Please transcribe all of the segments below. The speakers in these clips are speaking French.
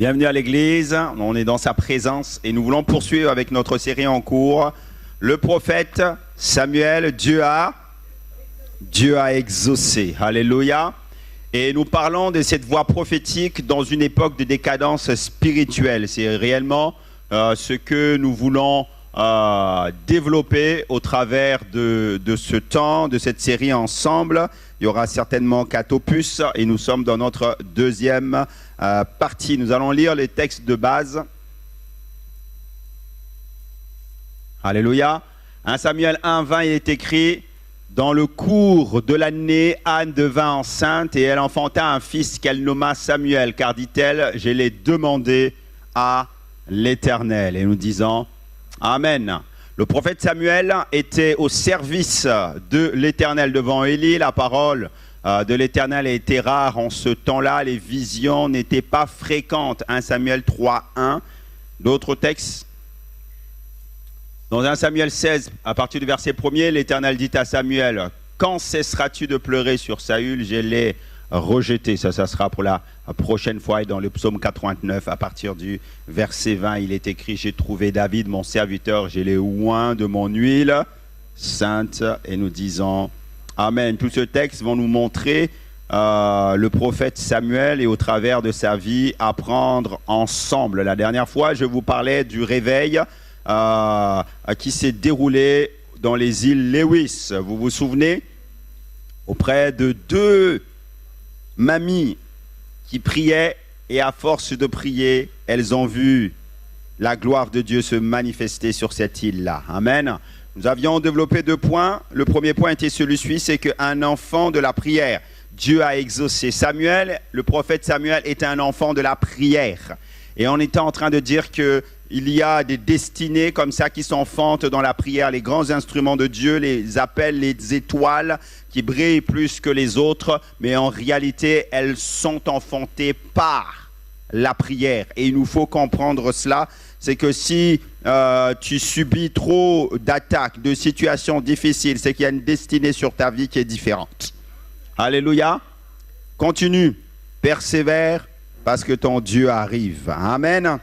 Bienvenue à l'église, on est dans sa présence et nous voulons poursuivre avec notre série en cours. Le prophète Samuel, Dieu a exaucé. Alléluia. Et nous parlons de cette voix prophétique dans une époque de décadence spirituelle. C'est réellement ce que nous voulons développer au travers de ce temps, de cette série ensemble. Il y aura certainement 4 opus et nous sommes dans notre deuxième partie. Nous allons lire les textes de base. Alléluia. 1 Samuel 1, 20, il est écrit: dans le cours de l'année, Anne devint enceinte et elle enfanta un fils qu'elle nomma Samuel, car dit-elle, je l'ai demandé à l'Éternel. Et nous disons Amen. Le prophète Samuel était au service de l'Éternel devant Élie. La parole de l'Éternel était rare en ce temps-là. Les visions n'étaient pas fréquentes. 1 Samuel 3, 1. D'autres textes. Dans 1 Samuel 16, à partir du verset 1er, l'Éternel dit à Samuel: quand cesseras-tu de pleurer sur Saül? Je l'ai rejeté. Ça sera pour la prochaine fois. Et dans le psaume 89, à partir du verset 20, il est écrit: j'ai trouvé David, mon serviteur, je l'ai oint de mon huile sainte. Et nous disons Amen. Tout ce texte va nous montrer le prophète Samuel et au travers de sa vie apprendre ensemble. La dernière fois, je vous parlais du réveil qui s'est déroulé dans les îles Lewis. Vous vous souvenez? Auprès de 2 mamies qui priaient, et à force de prier, elles ont vu la gloire de Dieu se manifester sur cette île-là. Amen. Nous avions développé 2 points. Le premier point était celui-ci, c'est qu'un enfant de la prière, Dieu a exaucé. Samuel, le prophète Samuel, était un enfant de la prière. Et on était en train de dire qu'il y a des destinées comme ça qui s'enfantent dans la prière. Les grands instruments de Dieu les appellent les étoiles qui brillent plus que les autres, mais en réalité, elles sont enfantées par la prière. Et il nous faut comprendre cela, c'est que si tu subis trop d'attaques, de situations difficiles, c'est qu'il y a une destinée sur ta vie qui est différente. Alléluia. Continue, persévère, parce que ton Dieu arrive. Amen.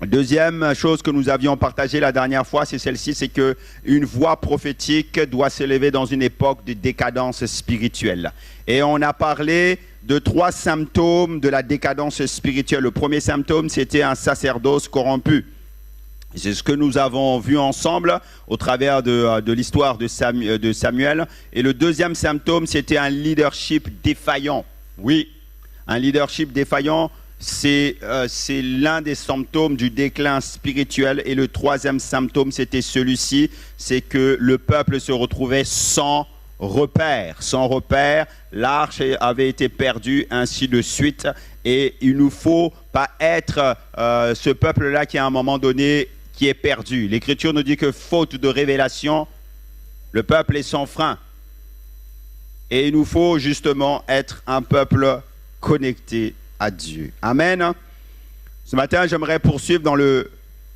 Deuxième chose que nous avions partagée la dernière fois, c'est celle-ci, c'est qu'une voix prophétique doit s'élever dans une époque de décadence spirituelle. Et on a parlé de 3 symptômes de la décadence spirituelle. Le premier symptôme, c'était un sacerdoce corrompu. C'est ce que nous avons vu ensemble au travers de l'histoire de Samuel. Et le deuxième symptôme, c'était un leadership défaillant. Oui, un leadership défaillant, c'est l'un des symptômes du déclin spirituel. Et le troisième symptôme, c'était celui-ci, c'est que le peuple se retrouvait sans repère. Sans repère, l'arche avait été perdue, ainsi de suite. Et il ne faut pas être ce peuple-là qui, à un moment donné, qui est perdu. L'Écriture nous dit que faute de révélation, le peuple est sans frein. Et il nous faut justement être un peuple connecté à Dieu. Amen. Ce matin, j'aimerais poursuivre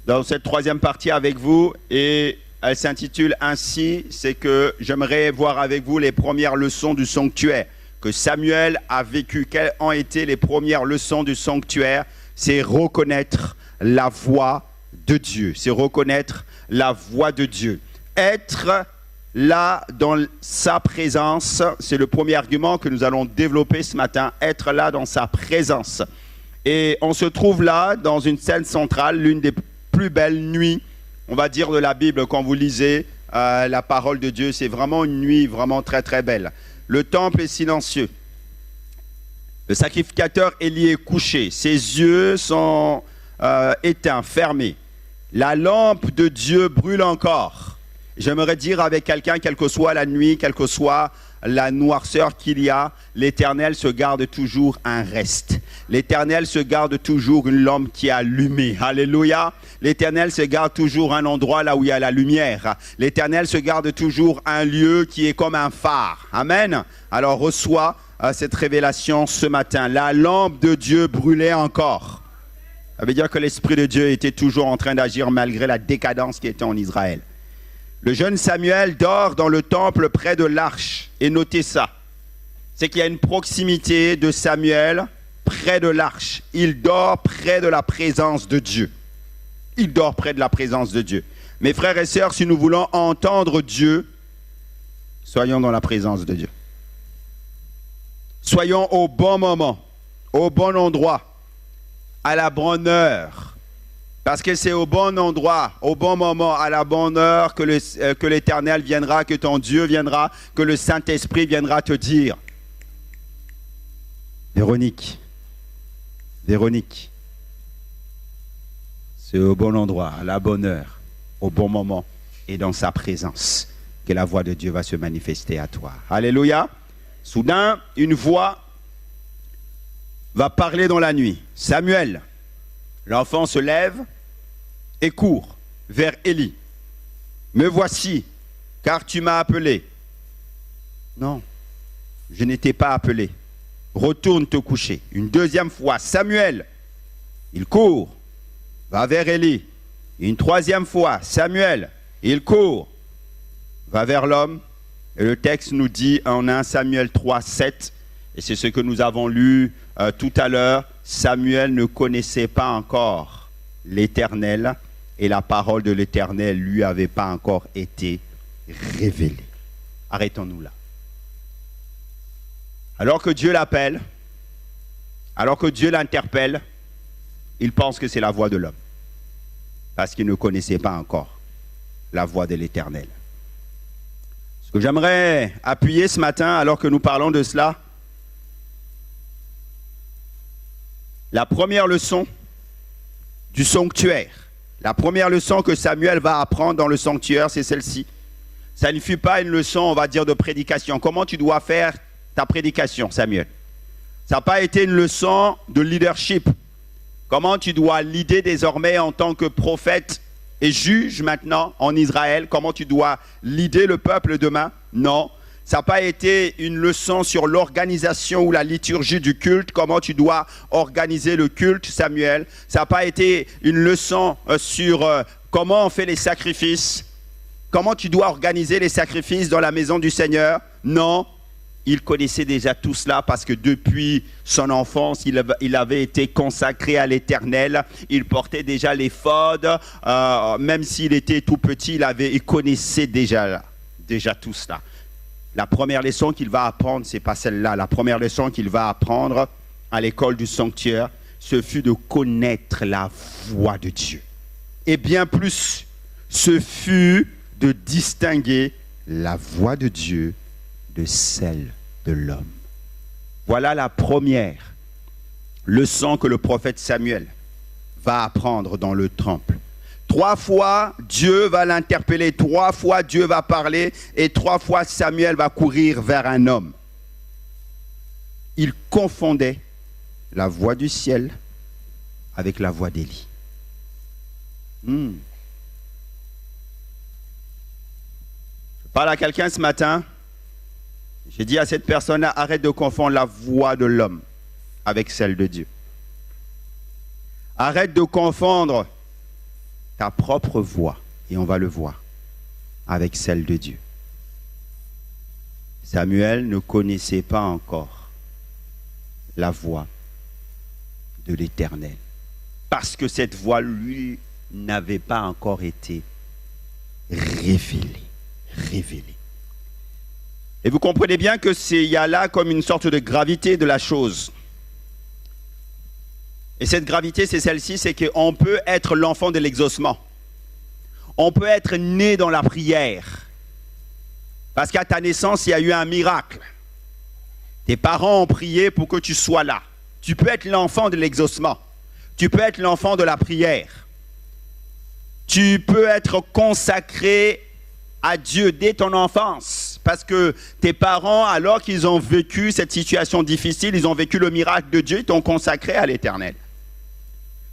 dans cette troisième partie avec vous, et elle s'intitule ainsi, c'est que j'aimerais voir avec vous les premières leçons du sanctuaire que Samuel a vécu. Quelles ont été les premières leçons du sanctuaire? C'est reconnaître la voix de Dieu. C'est reconnaître la voix de Dieu. Être là dans sa présence, c'est le premier argument que nous allons développer ce matin. Être là dans sa présence. Et on se trouve là dans une scène centrale, l'une des plus belles nuits, on va dire, de la Bible. Quand vous lisez la parole de Dieu, c'est vraiment une nuit vraiment très très belle. Le temple est silencieux. Le sacrificateur Élie est couché. Ses yeux sont éteints, fermés. La lampe de Dieu brûle encore. J'aimerais dire avec quelqu'un, quelle que soit la nuit, quelle que soit la noirceur qu'il y a, l'Éternel se garde toujours un reste. L'Éternel se garde toujours une lampe qui est allumée. Alléluia. L'Éternel se garde toujours un endroit là où il y a la lumière. L'Éternel se garde toujours un lieu qui est comme un phare. Amen. Alors reçois cette révélation ce matin. La lampe de Dieu brûlait encore. Ça veut dire que l'Esprit de Dieu était toujours en train d'agir malgré la décadence qui était en Israël. Le jeune Samuel dort dans le temple près de l'arche. Et notez ça. C'est qu'il y a une proximité de Samuel près près de l'arche. Il dort près de la présence de Dieu. Il dort près de la présence de Dieu. Mes frères et sœurs, si nous voulons entendre Dieu, soyons dans la présence de Dieu. Soyons au bon moment, au bon endroit, à la bonne heure. Parce que c'est au bon endroit, au bon moment, à la bonne heure que l'Éternel viendra, que ton Dieu viendra, que le Saint-Esprit viendra te dire. Véronique, c'est au bon endroit, à la bonne heure, au bon moment et dans sa présence que la voix de Dieu va se manifester à toi. Alléluia. Soudain, une voix va parler dans la nuit. Samuel, l'enfant se lève et court vers Élie. Me voici, car tu m'as appelé. Non, je n'étais pas appelé. Retourne te coucher. Une deuxième fois, Samuel, il court, va vers Élie. Une troisième fois, Samuel, il court, va vers l'homme. Et le texte nous dit en 1 Samuel 3, 7, et c'est ce que nous avons lu tout à l'heure, Samuel ne connaissait pas encore l'Éternel et la parole de l'Éternel lui avait pas encore été révélée. Arrêtons-nous là. Alors que Dieu l'appelle, alors que Dieu l'interpelle, il pense que c'est la voix de l'homme. Parce qu'il ne connaissait pas encore la voix de l'Éternel. Ce que j'aimerais appuyer ce matin, alors que nous parlons de cela, la première leçon du sanctuaire, la première leçon que Samuel va apprendre dans le sanctuaire, c'est celle-ci. Ça ne fut pas une leçon, on va dire, de prédication. Comment tu dois faire ta prédication, Samuel? Ça n'a pas été une leçon de leadership. Comment tu dois leader désormais en tant que prophète et juge maintenant en Israël? Comment tu dois leader le peuple demain? Non. Ça n'a pas été une leçon sur l'organisation ou la liturgie du culte, comment tu dois organiser le culte, Samuel. Ça n'a pas été une leçon sur comment on fait les sacrifices, comment tu dois organiser les sacrifices dans la maison du Seigneur. Non, il connaissait déjà tout cela parce que depuis son enfance, il avait été consacré à l'Éternel. Il portait déjà l'éphod, même s'il était tout petit, il connaissait déjà tout cela. La première leçon qu'il va apprendre, ce n'est pas celle-là. La première leçon qu'il va apprendre à l'école du sanctuaire, ce fut de connaître la voix de Dieu. Et bien plus, ce fut de distinguer la voix de Dieu de celle de l'homme. Voilà la première leçon que le prophète Samuel va apprendre dans le temple. 3 fois, Dieu va l'interpeller. 3 fois, Dieu va parler. Et 3 fois, Samuel va courir vers un homme. Il confondait la voix du ciel avec la voix d'Élie. Je parle à quelqu'un ce matin. J'ai dit à cette personne-là, arrête de confondre la voix de l'homme avec celle de Dieu. Arrête de confondre ta propre voix, et on va le voir, avec celle de Dieu. Samuel ne connaissait pas encore la voix de l'Éternel, parce que cette voix, lui, n'avait pas encore été révélée. Et vous comprenez bien que il y a là comme une sorte de gravité de la chose. Et cette gravité, c'est celle-ci, c'est qu'on peut être l'enfant de l'exaucement. On peut être né dans la prière. Parce qu'à ta naissance, il y a eu un miracle. Tes parents ont prié pour que tu sois là. Tu peux être l'enfant de l'exaucement. Tu peux être l'enfant de la prière. Tu peux être consacré à Dieu dès ton enfance. Parce que tes parents, alors qu'ils ont vécu cette situation difficile, ils ont vécu le miracle de Dieu, ils t'ont consacré à l'Éternel.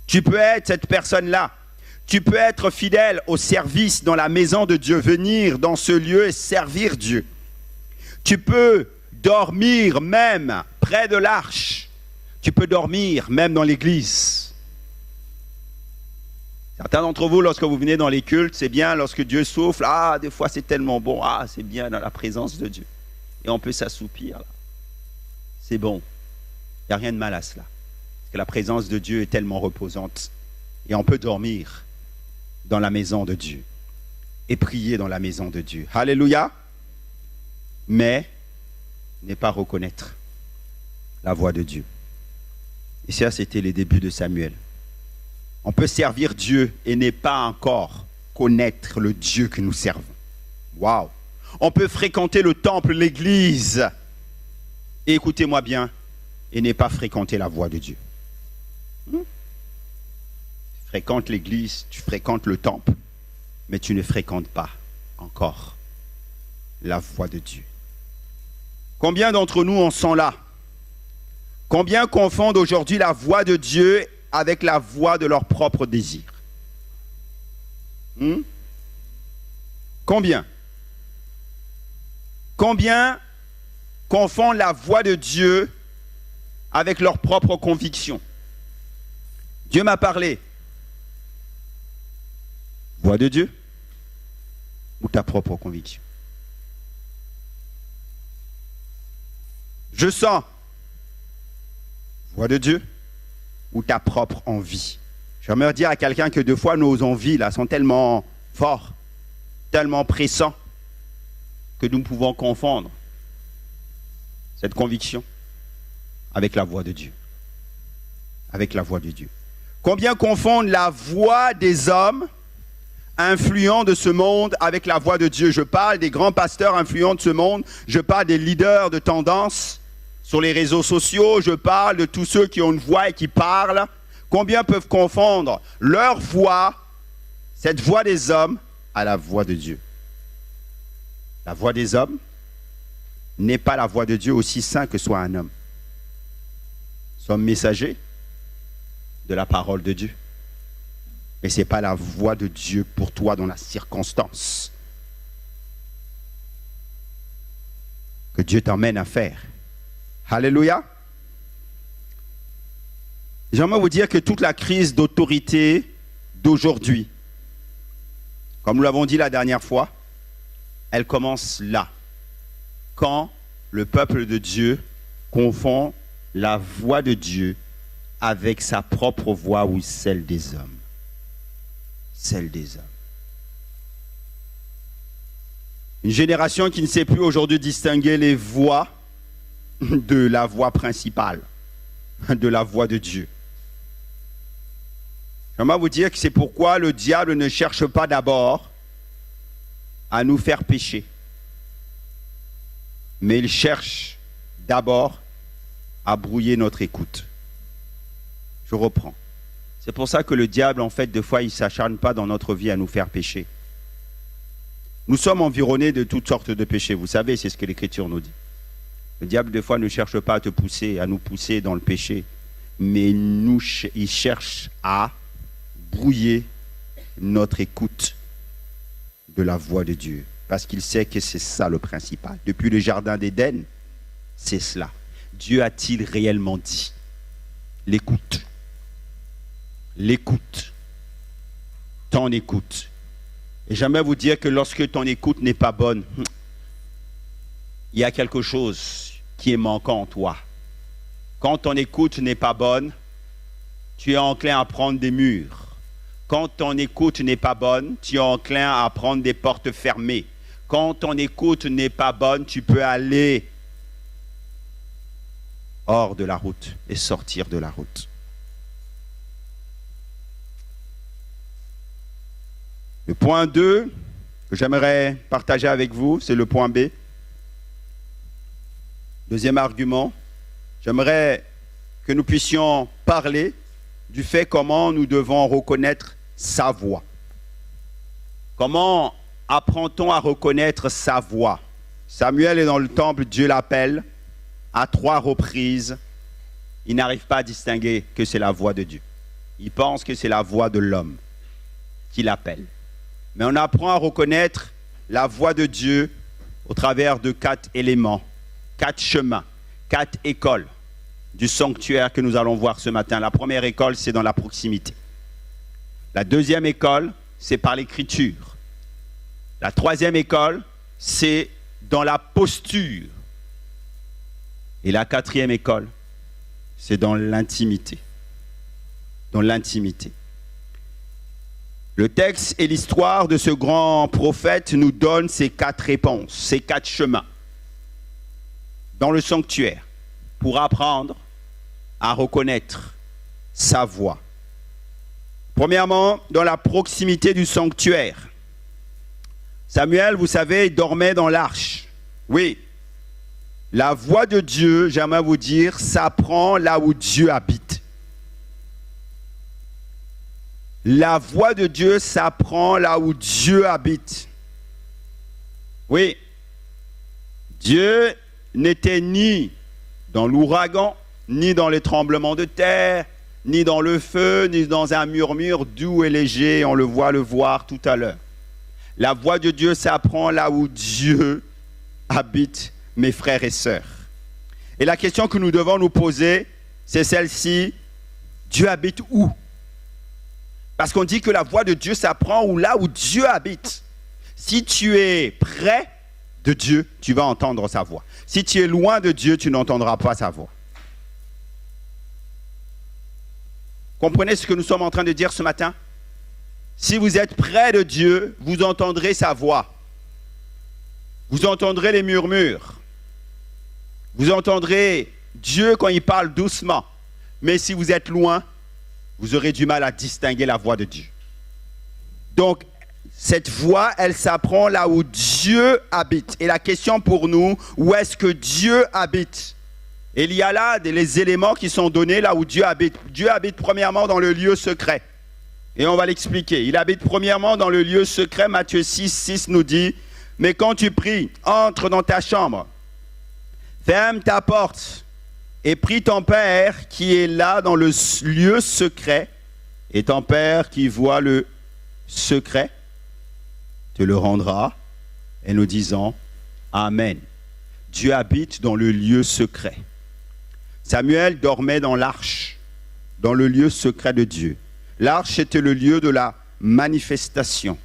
Tu peux être cette personne-là. Tu peux être fidèle au service dans la maison de Dieu, venir dans ce lieu et servir Dieu. Tu peux dormir même près de l'arche. Tu peux dormir même dans l'église. Certains d'entre vous, lorsque vous venez dans les cultes, c'est bien lorsque Dieu souffle. Ah, des fois c'est tellement bon. Ah, c'est bien dans la présence de Dieu. Et on peut s'assoupir là. C'est bon. Il n'y a rien de mal à cela. que la présence de Dieu est tellement reposante. Et on peut dormir dans la maison de Dieu et prier dans la maison de Dieu. Alléluia. Mais ne pas reconnaître la voix de Dieu. Et ça, c'était les débuts de Samuel. On peut servir Dieu et ne pas encore connaître le Dieu que nous servons. Waouh! On peut fréquenter le temple, l'église, et écoutez-moi bien, et ne pas fréquenter la voix de Dieu. Tu fréquentes l'église, tu fréquentes le temple, mais tu ne fréquentes pas encore la voix de Dieu. Combien d'entre nous en sont là? Combien confondent aujourd'hui la voix de Dieu avec la voix de leur propre désir? Combien? Combien confondent la voix de Dieu avec leur propre conviction? Dieu m'a parlé. Voix de Dieu ou ta propre conviction? Je sens. Voix de Dieu ou ta propre envie? J'aimerais dire à quelqu'un que deux fois nos envies là sont tellement fortes, tellement pressants, que nous pouvons confondre cette conviction avec la voix de Dieu. Avec la voix de Dieu. Combien confondent la voix des hommes influents de ce monde avec la voix de Dieu? Je parle des grands pasteurs influents de ce monde, je parle des leaders de tendance sur les réseaux sociaux, je parle de tous ceux qui ont une voix et qui parlent. Combien peuvent confondre leur voix, cette voix des hommes, à la voix de Dieu? La voix des hommes n'est pas la voix de Dieu, aussi saint que soit un homme. Nous sommes messagers de la parole de Dieu. Mais ce n'est pas la voix de Dieu pour toi dans la circonstance que Dieu t'emmène à faire. Alléluia. J'aimerais vous dire que toute la crise d'autorité d'aujourd'hui, comme nous l'avons dit la dernière fois, elle commence là, quand le peuple de Dieu confond la voix de Dieu avec sa propre voix ou celle des hommes. Celle des hommes. Une génération qui ne sait plus aujourd'hui distinguer les voix de la voix principale, de la voix de Dieu. J'aimerais vous dire que c'est pourquoi le diable ne cherche pas d'abord à nous faire pécher, mais il cherche d'abord à brouiller notre écoute. Je reprends. C'est pour ça que le diable, en fait, des fois, il ne s'acharne pas dans notre vie à nous faire pécher. Nous sommes environnés de toutes sortes de péchés. Vous savez, c'est ce que l'Écriture nous dit. Le diable, des fois, ne cherche pas à nous pousser dans le péché, mais il cherche à brouiller notre écoute de la voix de Dieu. Parce qu'il sait que c'est ça le principal. Depuis le jardin d'Éden, c'est cela. Dieu a-t-il réellement dit? L'écoute. L'écoute. Ton écoute. Et j'aimerais vous dire que lorsque ton écoute n'est pas bonne, il y a quelque chose qui est manquant en toi. Quand ton écoute n'est pas bonne, tu es enclin à prendre des murs. Quand ton écoute n'est pas bonne, tu es enclin à prendre des portes fermées. Quand ton écoute n'est pas bonne, tu peux aller hors de la route et sortir de la route. Le point 2 que j'aimerais partager avec vous, c'est le point B. Deuxième argument, j'aimerais que nous puissions parler du fait comment nous devons reconnaître sa voix. Comment apprend-on à reconnaître sa voix? Samuel est dans le temple, Dieu l'appelle à 3 reprises. Il n'arrive pas à distinguer que c'est la voix de Dieu. Il pense que c'est la voix de l'homme qui l'appelle. Mais on apprend à reconnaître la voix de Dieu au travers de 4 éléments, 4 chemins, 4 écoles du sanctuaire que nous allons voir ce matin. La première école, c'est dans la proximité. La deuxième école, c'est par l'écriture. La troisième école, c'est dans la posture. Et la quatrième école, c'est dans l'intimité. dans l'intimité. Le texte et l'histoire de ce grand prophète nous donnent ces 4 réponses, ces 4 chemins dans le sanctuaire pour apprendre à reconnaître sa voix. Premièrement, dans la proximité du sanctuaire. Samuel, vous savez, dormait dans l'arche. Oui, la voix de Dieu, j'aimerais vous dire, s'apprend là où Dieu habite. La voix de Dieu s'apprend là où Dieu habite. Oui, Dieu n'était ni dans l'ouragan, ni dans les tremblements de terre, ni dans le feu, ni dans un murmure doux et léger. On le voir tout à l'heure. La voix de Dieu s'apprend là où Dieu habite, mes frères et sœurs. Et la question que nous devons nous poser, c'est celle-ci. Dieu habite où? Parce qu'on dit que la voix de Dieu s'apprend là où Dieu habite. Si tu es près de Dieu, tu vas entendre sa voix. Si tu es loin de Dieu, tu n'entendras pas sa voix. Comprenez ce que nous sommes en train de dire ce matin? Si vous êtes près de Dieu, vous entendrez sa voix. Vous entendrez les murmures. Vous entendrez Dieu quand il parle doucement. Mais si vous êtes loin, vous aurez du mal à distinguer la voix de Dieu. Donc, cette voix, elle s'apprend là où Dieu habite. Et la question pour nous, où est-ce que Dieu habite? Et il y a là les éléments qui sont donnés là où Dieu habite. Dieu habite premièrement dans le lieu secret. Et on va l'expliquer. Il habite premièrement dans le lieu secret. Matthieu 6 nous dit, « Mais quand tu pries, entre dans ta chambre, ferme ta porte, et prie ton Père qui est là dans le lieu secret, et ton Père qui voit le secret te le rendra. » Et nous disons Amen. Dieu habite dans le lieu secret. Samuel dormait dans l'arche, dans le lieu secret de Dieu. L'arche était le lieu de la manifestation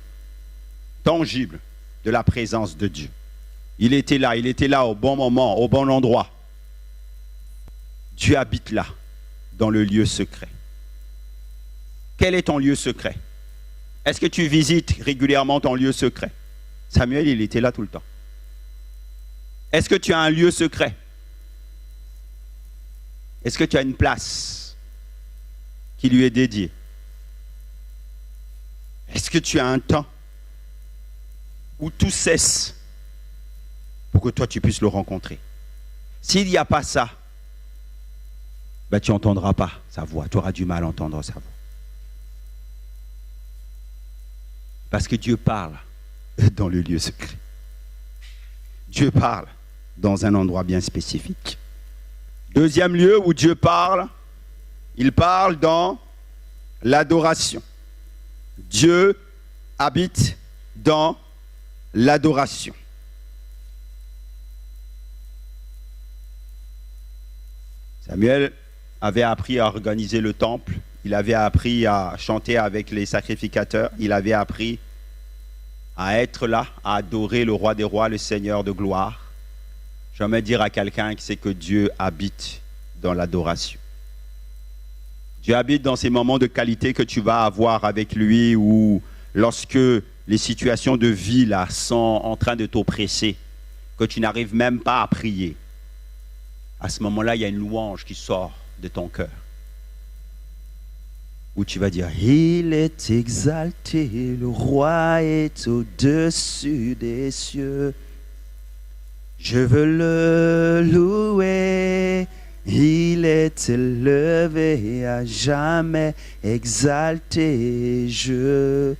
tangible de la présence de Dieu. Il était là au bon moment, au bon endroit. Dieu habite là, dans le lieu secret. Quel est ton lieu secret? Est-ce que tu visites régulièrement ton lieu secret? Samuel, il était là tout le temps. Est-ce que tu as un lieu secret? Est-ce que tu as une place qui lui est dédiée? Est-ce que tu as un temps où tout cesse pour que toi tu puisses le rencontrer? S'il n'y a pas ça, ben, tu n'entendras pas sa voix. Tu auras du mal à entendre sa voix. Parce que Dieu parle dans le lieu secret. Dieu parle dans un endroit bien spécifique. Deuxième lieu où Dieu parle, il parle dans l'adoration. Dieu habite dans l'adoration. Samuel avait appris à organiser le temple, il avait appris à chanter avec les sacrificateurs, il avait appris à être là, à adorer le roi des rois, le Seigneur de gloire. J'aimerais dire à quelqu'un qui sait que Dieu habite dans l'adoration. Dieu habite dans ces moments de qualité que tu vas avoir avec lui, ou lorsque les situations de vie là sont en train de t'oppresser, que tu n'arrives même pas à prier. À ce moment-là, il y a une louange qui sort de ton cœur, où tu vas dire, il est exalté, le roi est au-dessus des cieux. Je veux le louer, il est élevé à jamais, exalté. Je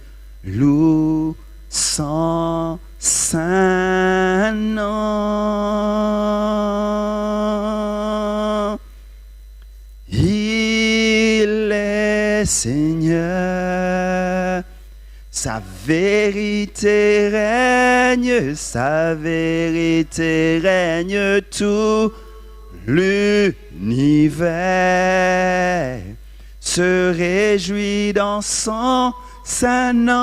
loue son saint nom. Il est Seigneur, sa vérité règne tout l'univers se réjouit dans son saint nom.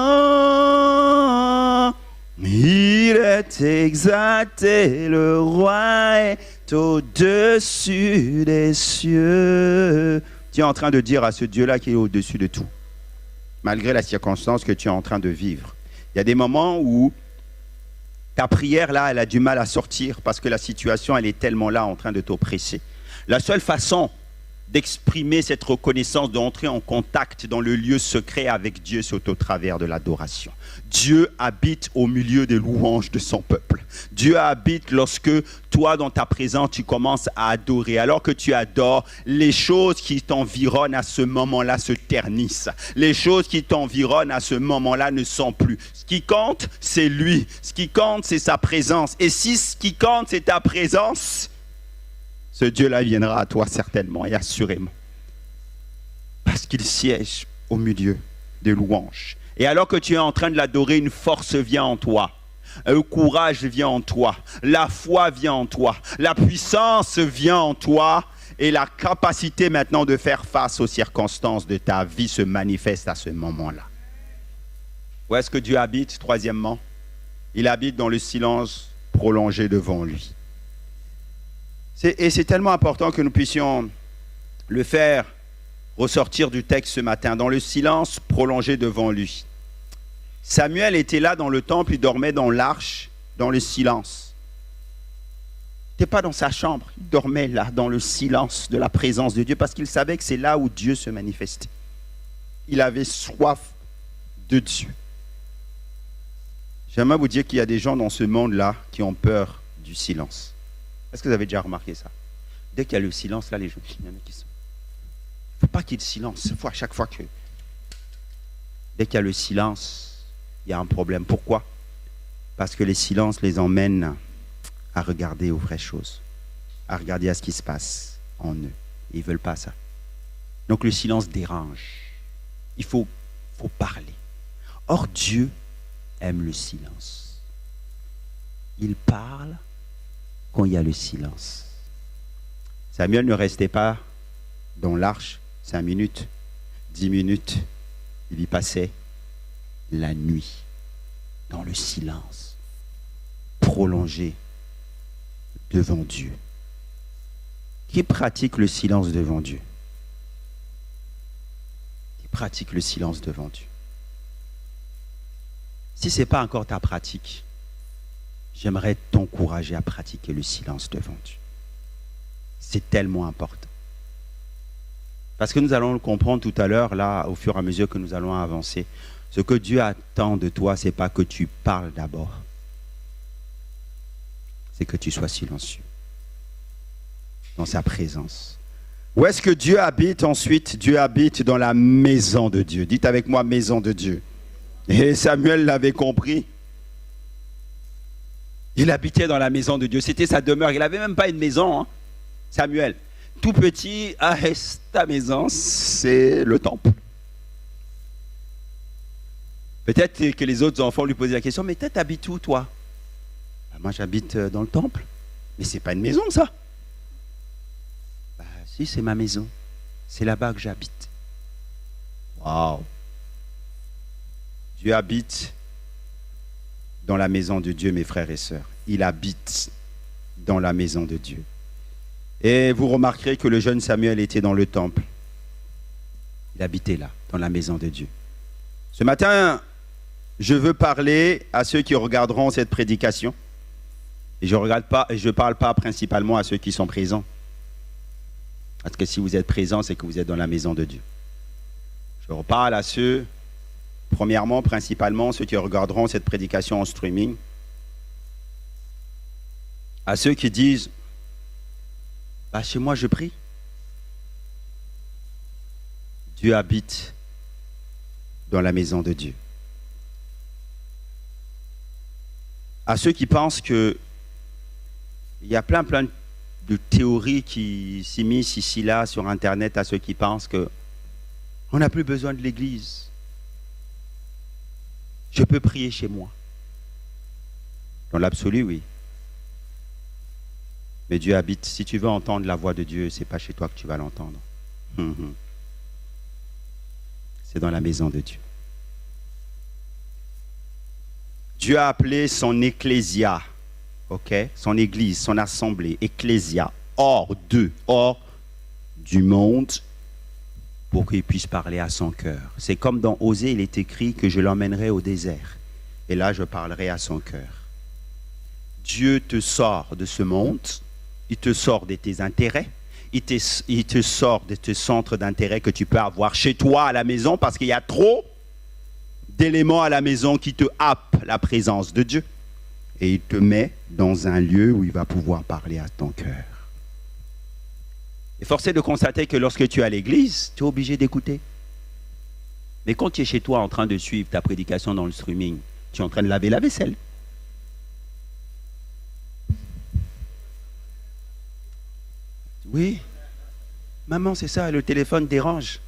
Il est exalté, le roi est au-dessus des cieux. Tu es en train de dire à ce Dieu-là qui est au-dessus de tout, malgré la circonstance que tu es en train de vivre. Il y a des moments où ta prière, là, elle a du mal à sortir parce que la situation, elle est tellement là en train de t'oppresser. La seule façon d'exprimer cette reconnaissance, d'entrer en contact dans le lieu secret avec Dieu, c'est au travers de l'adoration. Dieu habite au milieu des louanges de son peuple. Dieu habite lorsque toi, dans ta présence, tu commences à adorer. Alors que tu adores, les choses qui t'environnent à ce moment-là se ternissent. Les choses qui t'environnent à ce moment-là ne sont plus. Ce qui compte, c'est lui. Ce qui compte, c'est sa présence. Et si ce qui compte, c'est ta présence, ce Dieu-là viendra à toi certainement et assurément. Parce qu'il siège au milieu des louanges. Et alors que tu es en train de l'adorer, une force vient en toi. Le courage vient en toi. La foi vient en toi. La puissance vient en toi. Et la capacité maintenant de faire face aux circonstances de ta vie se manifeste à ce moment-là. Où est-ce que Dieu habite, troisièmement? Il habite dans le silence prolongé devant lui. Et c'est tellement important que nous puissions le faire ressortir du texte ce matin, dans le silence prolongé devant lui. Samuel était là dans le temple, il dormait dans l'arche, dans le silence. Il n'était pas dans sa chambre, il dormait là, dans le silence de la présence de Dieu, parce qu'il savait que c'est là où Dieu se manifestait. Il avait soif de Dieu. J'aimerais vous dire qu'il y a des gens dans ce monde-là qui ont peur du silence. Est-ce que vous avez déjà remarqué ça? Dès qu'il y a le silence, là, les gens, il y en a qui sont... Il ne faut pas qu'il y ait de silence. Il faut à chaque fois que... Dès qu'il y a le silence, il y a un problème. Pourquoi? Parce que les silences les emmènent à regarder aux vraies choses, à regarder à ce qui se passe en eux. Ils ne veulent pas ça. Donc le silence dérange. Il faut parler. Or, Dieu aime le silence. Il parle quand il y a le silence. Samuel ne restait pas dans l'arche 5 minutes, 10 minutes. Il y passait la nuit, dans le silence, prolongé devant Dieu. Qui pratique le silence devant Dieu? Qui pratique le silence devant Dieu? Si ce n'est pas encore ta pratique, j'aimerais t'encourager à pratiquer le silence devant Dieu. C'est tellement important. Parce que nous allons le comprendre tout à l'heure, là, au fur et à mesure que nous allons avancer. Ce que Dieu attend de toi, ce n'est pas que tu parles d'abord. C'est que tu sois silencieux dans sa présence. Où est-ce que Dieu habite ensuite? Dieu habite dans la maison de Dieu. Dites avec moi, maison de Dieu. Et Samuel l'avait compris. Il habitait dans la maison de Dieu. C'était sa demeure. Il n'avait même pas une maison, hein, Samuel. Tout petit, ta maison, c'est le temple. Peut-être que les autres enfants lui posaient la question, mais toi, t'habites où, toi? Moi, j'habite dans le temple. Mais c'est pas une maison, ça. Si, c'est ma maison. C'est là-bas que j'habite. Waouh! Dieu habite dans la maison de Dieu, mes frères et sœurs. Il habite dans la maison de Dieu. Et vous remarquerez que le jeune Samuel était dans le temple. Il habitait là, dans la maison de Dieu. Ce matin, je veux parler à ceux qui regarderont cette prédication. Et je ne parle pas principalement à ceux qui sont présents. Parce que si vous êtes présents, c'est que vous êtes dans la maison de Dieu. Je reparle à ceux, premièrement, principalement, ceux qui regarderont cette prédication en streaming. À ceux qui disent, chez moi je prie. Dieu habite dans la maison de Dieu. À ceux qui pensent que il y a plein de théories qui s'immiscent ici là sur internet, à ceux qui pensent que on n'a plus besoin de l'église. Je peux prier chez moi. Dans l'absolu, oui. Mais Dieu habite. Si tu veux entendre la voix de Dieu, ce n'est pas chez toi que tu vas l'entendre. C'est dans la maison de Dieu. Dieu a appelé son ecclésia, son église, son assemblée, ecclésia, hors du monde pour qu'il puisse parler à son cœur. C'est comme dans Osée, il est écrit que je l'emmènerai au désert. Et là, je parlerai à son cœur. Dieu te sort de ce monde, il te sort de tes intérêts, il te sort de tes centres d'intérêt que tu peux avoir chez toi à la maison parce qu'il y a trop d'éléments à la maison qui te happent la présence de Dieu. Et il te met dans un lieu où il va pouvoir parler à ton cœur. Et force est de constater que lorsque tu es à l'église, tu es obligé d'écouter. Mais quand tu es chez toi en train de suivre ta prédication dans le streaming, tu es en train de laver la vaisselle. Oui, maman, c'est ça, le téléphone dérange.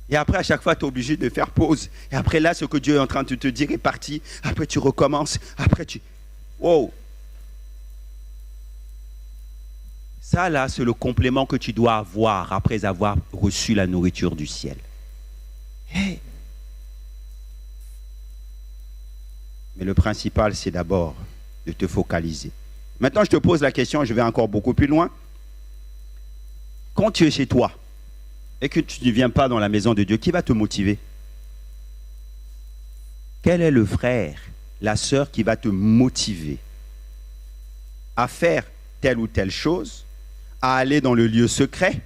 Et après, à chaque fois, tu es obligé de faire pause. Et après, là, ce que Dieu est en train de te dire est parti. Après, tu recommences. Après, tu... Wow! Ça, là, c'est le complément que tu dois avoir après avoir reçu la nourriture du ciel. Hey. Mais le principal, c'est d'abord de te focaliser. Maintenant, je te pose la question, je vais encore beaucoup plus loin. Quand tu es chez toi et que tu ne viens pas dans la maison de Dieu, qui va te motiver? Quel est le frère, la sœur qui va te motiver à faire telle ou telle chose, à aller dans le lieu secret,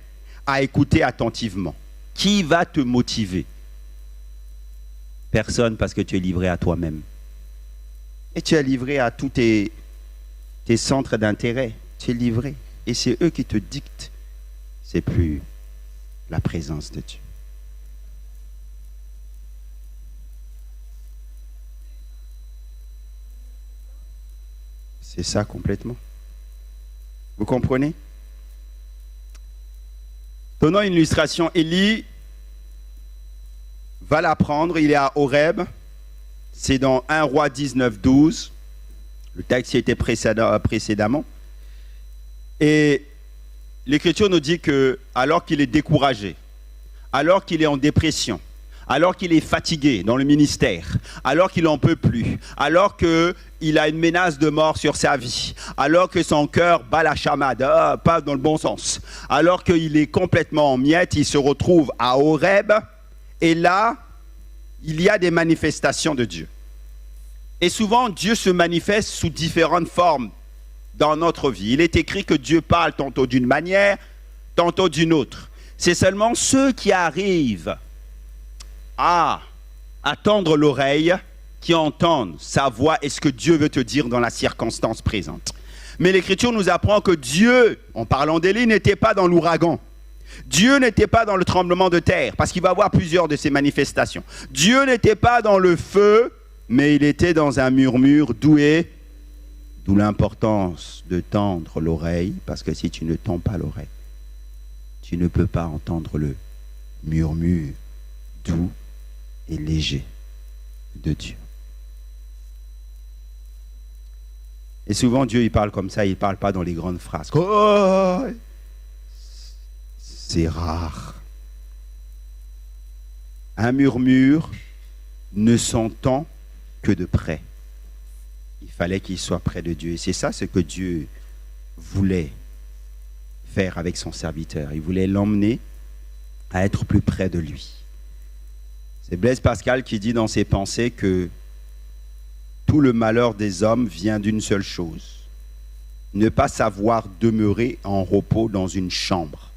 à écouter attentivement? Qui va te motiver? Personne, parce que tu es livré à toi-même. Et tu es livré à tous tes centres d'intérêt. Tu es livré. Et c'est eux qui te dictent. C'est plus la présence de Dieu. C'est ça complètement. Vous comprenez? Donnons une illustration. Élie va la prendre. Il est à Horeb. C'est dans 1 Roi 19, 12. Le texte y était précédemment. Et l'Écriture nous dit que, alors qu'il est découragé, alors qu'il est en dépression, alors qu'il est fatigué dans le ministère, alors qu'il n'en peut plus, alors qu'il a une menace de mort sur sa vie, alors que son cœur bat la chamade, pas dans le bon sens, alors qu'il est complètement en miettes, il se retrouve à Horeb, et là, il y a des manifestations de Dieu. Et souvent, Dieu se manifeste sous différentes formes dans notre vie. Il est écrit que Dieu parle tantôt d'une manière, tantôt d'une autre. C'est seulement ceux qui arrivent à tendre l'oreille qui entendent sa voix et ce que Dieu veut te dire dans la circonstance présente. Mais l'Écriture nous apprend que Dieu, en parlant d'Élie, n'était pas dans l'ouragan. Dieu n'était pas dans le tremblement de terre, parce qu'il va y avoir plusieurs de ces manifestations. Dieu n'était pas dans le feu, mais il était dans un murmure doué, d'où l'importance de tendre l'oreille, parce que si tu ne tends pas l'oreille, tu ne peux pas entendre le murmure doux et léger de Dieu. Et souvent, Dieu, il parle comme ça, il ne parle pas dans les grandes phrases. Oh, c'est rare. Un murmure ne s'entend que de près. Il fallait qu'il soit près de Dieu. Et c'est ça ce que Dieu voulait faire avec son serviteur. Il voulait l'emmener à être plus près de lui. C'est Blaise Pascal qui dit dans ses pensées que tout le malheur des hommes vient d'une seule chose: ne pas savoir demeurer en repos dans une chambre.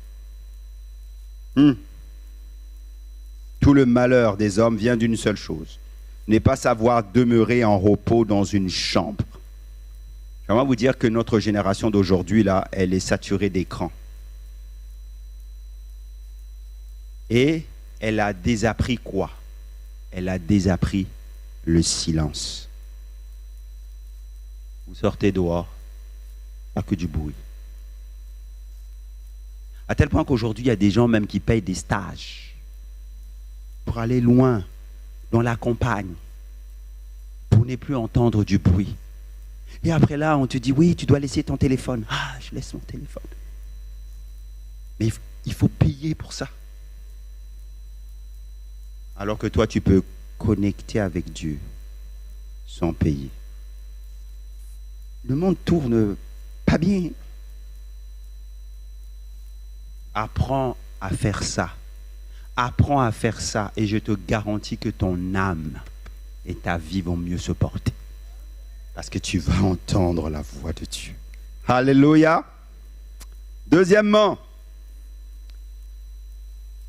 Tout le malheur des hommes vient d'une seule chose: ne pas savoir demeurer en repos dans une chambre. J'aimerais vous dire que notre génération d'aujourd'hui, là, elle est saturée d'écran. Et elle a désappris quoi? Elle a désappris le silence. Vous sortez dehors, pas que du bruit. À tel point qu'aujourd'hui, il y a des gens même qui payent des stages pour aller loin dans la campagne, pour ne plus entendre du bruit. Et après là, on te dit, oui, tu dois laisser ton téléphone. Ah, je laisse mon téléphone. Mais il faut payer pour ça. Alors que toi, tu peux connecter avec Dieu sans payer. Le monde tourne pas bien. Apprends à faire ça. Apprends à faire ça et je te garantis que ton âme et ta vie vont mieux se porter. Parce que tu vas entendre la voix de Dieu. Alléluia. Deuxièmement,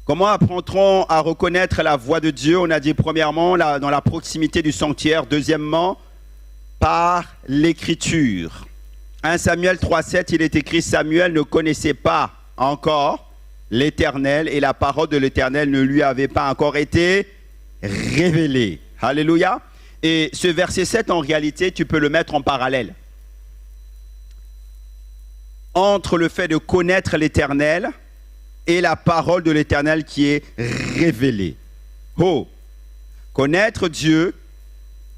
comment apprendrons à reconnaître la voix de Dieu? On a dit premièrement dans la proximité du sanctuaire. Deuxièmement, par l'écriture. 1 Samuel 3,7, il est écrit: Samuel ne connaissait pas encore l'Éternel et la parole de l'Éternel ne lui avait pas encore été révélée. Alléluia. Et ce verset 7, en réalité, tu peux le mettre en parallèle entre le fait de connaître l'Éternel et la parole de l'Éternel qui est révélée. Oh, connaître Dieu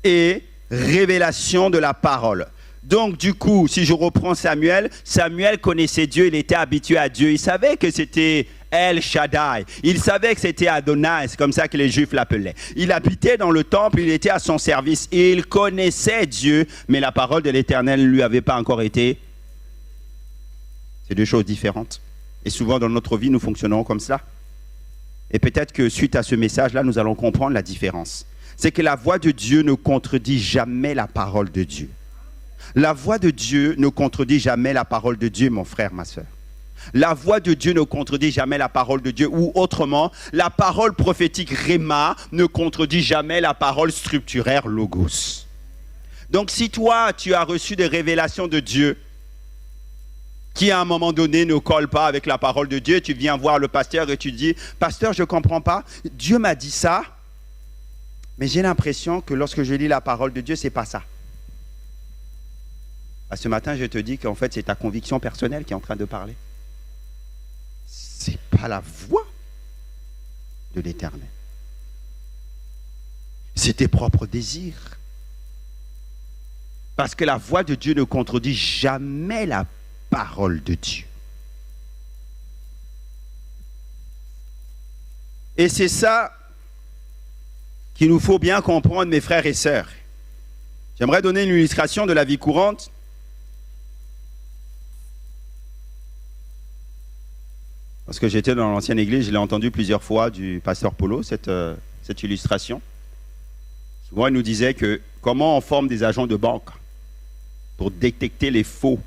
et révélation de la parole. Donc du coup, si je reprends Samuel, Samuel connaissait Dieu, il était habitué à Dieu, il savait que c'était El Shaddai, il savait que c'était Adonai, c'est comme ça que les Juifs l'appelaient. Il habitait dans le temple, il était à son service, et il connaissait Dieu, mais la parole de l'Éternel ne lui avait pas encore été. C'est deux choses différentes. Et souvent dans notre vie, nous fonctionnons comme ça. Et peut-être que suite à ce message-là, nous allons comprendre la différence. C'est que la voix de Dieu ne contredit jamais la parole de Dieu. La voix de Dieu ne contredit jamais la parole de Dieu, mon frère, ma soeur. La voix de Dieu ne contredit jamais la parole de Dieu. Ou autrement, la parole prophétique Réma ne contredit jamais la parole structuraire Logos. Donc si toi, tu as reçu des révélations de Dieu qui à un moment donné ne collent pas avec la parole de Dieu, tu viens voir le pasteur et tu dis: pasteur, je ne comprends pas, Dieu m'a dit ça, mais j'ai l'impression que lorsque je lis la parole de Dieu, ce n'est pas ça. Ce matin, je te dis qu'en fait, c'est ta conviction personnelle qui est en train de parler. Ce n'est pas la voix de l'Éternel. C'est tes propres désirs. Parce que la voix de Dieu ne contredit jamais la parole de Dieu. Et c'est ça qu'il nous faut bien comprendre, mes frères et sœurs. J'aimerais donner une illustration de la vie courante. Parce que j'étais dans l'ancienne église, je l'ai entendu plusieurs fois du pasteur Polo, cette illustration. Souvent, il nous disait que comment on forme des agents de banque pour détecter les faux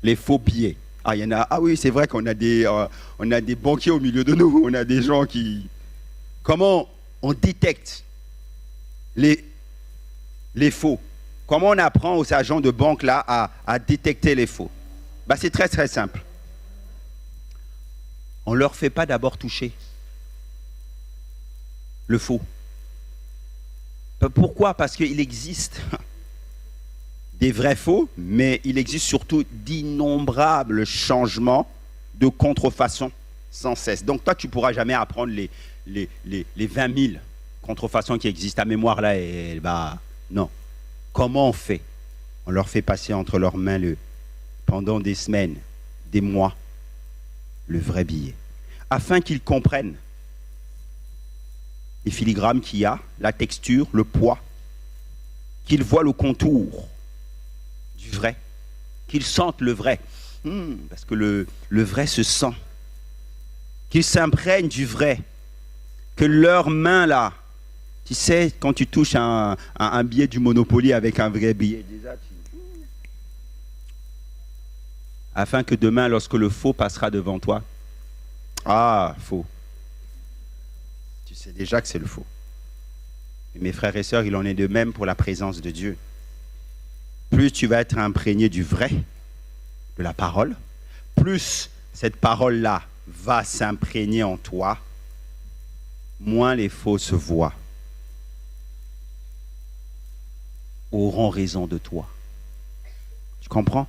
billets. Ah, il y en a, ah oui, c'est vrai qu'on a des banquiers au milieu de nous, on a des gens qui... Comment on détecte les faux? Comment on apprend aux agents de banque là à détecter les faux? C'est très très simple. On ne leur fait pas d'abord toucher le faux. Pourquoi? Parce qu'il existe des vrais faux, mais il existe surtout d'innombrables changements de contrefaçon sans cesse. Donc toi, tu ne pourras jamais apprendre les 20 000 contrefaçons qui existent. Ta mémoire là, non. Comment on fait? On leur fait passer entre leurs mains pendant des semaines, des mois, le vrai billet, afin qu'ils comprennent les filigrammes qu'il y a, la texture, le poids, qu'ils voient le contour du vrai, qu'ils sentent le vrai, parce que le vrai se sent, qu'ils s'imprègnent du vrai, que leurs mains là, tu sais, quand tu touches un billet du Monopoly avec un vrai billet, déjà, afin que demain, lorsque le faux passera devant toi, ah, faux. Tu sais déjà que c'est le faux. Et mes frères et sœurs, il en est de même pour la présence de Dieu. Plus tu vas être imprégné du vrai, de la parole, plus cette parole-là va s'imprégner en toi, moins les fausses voix auront raison de toi. Tu comprends?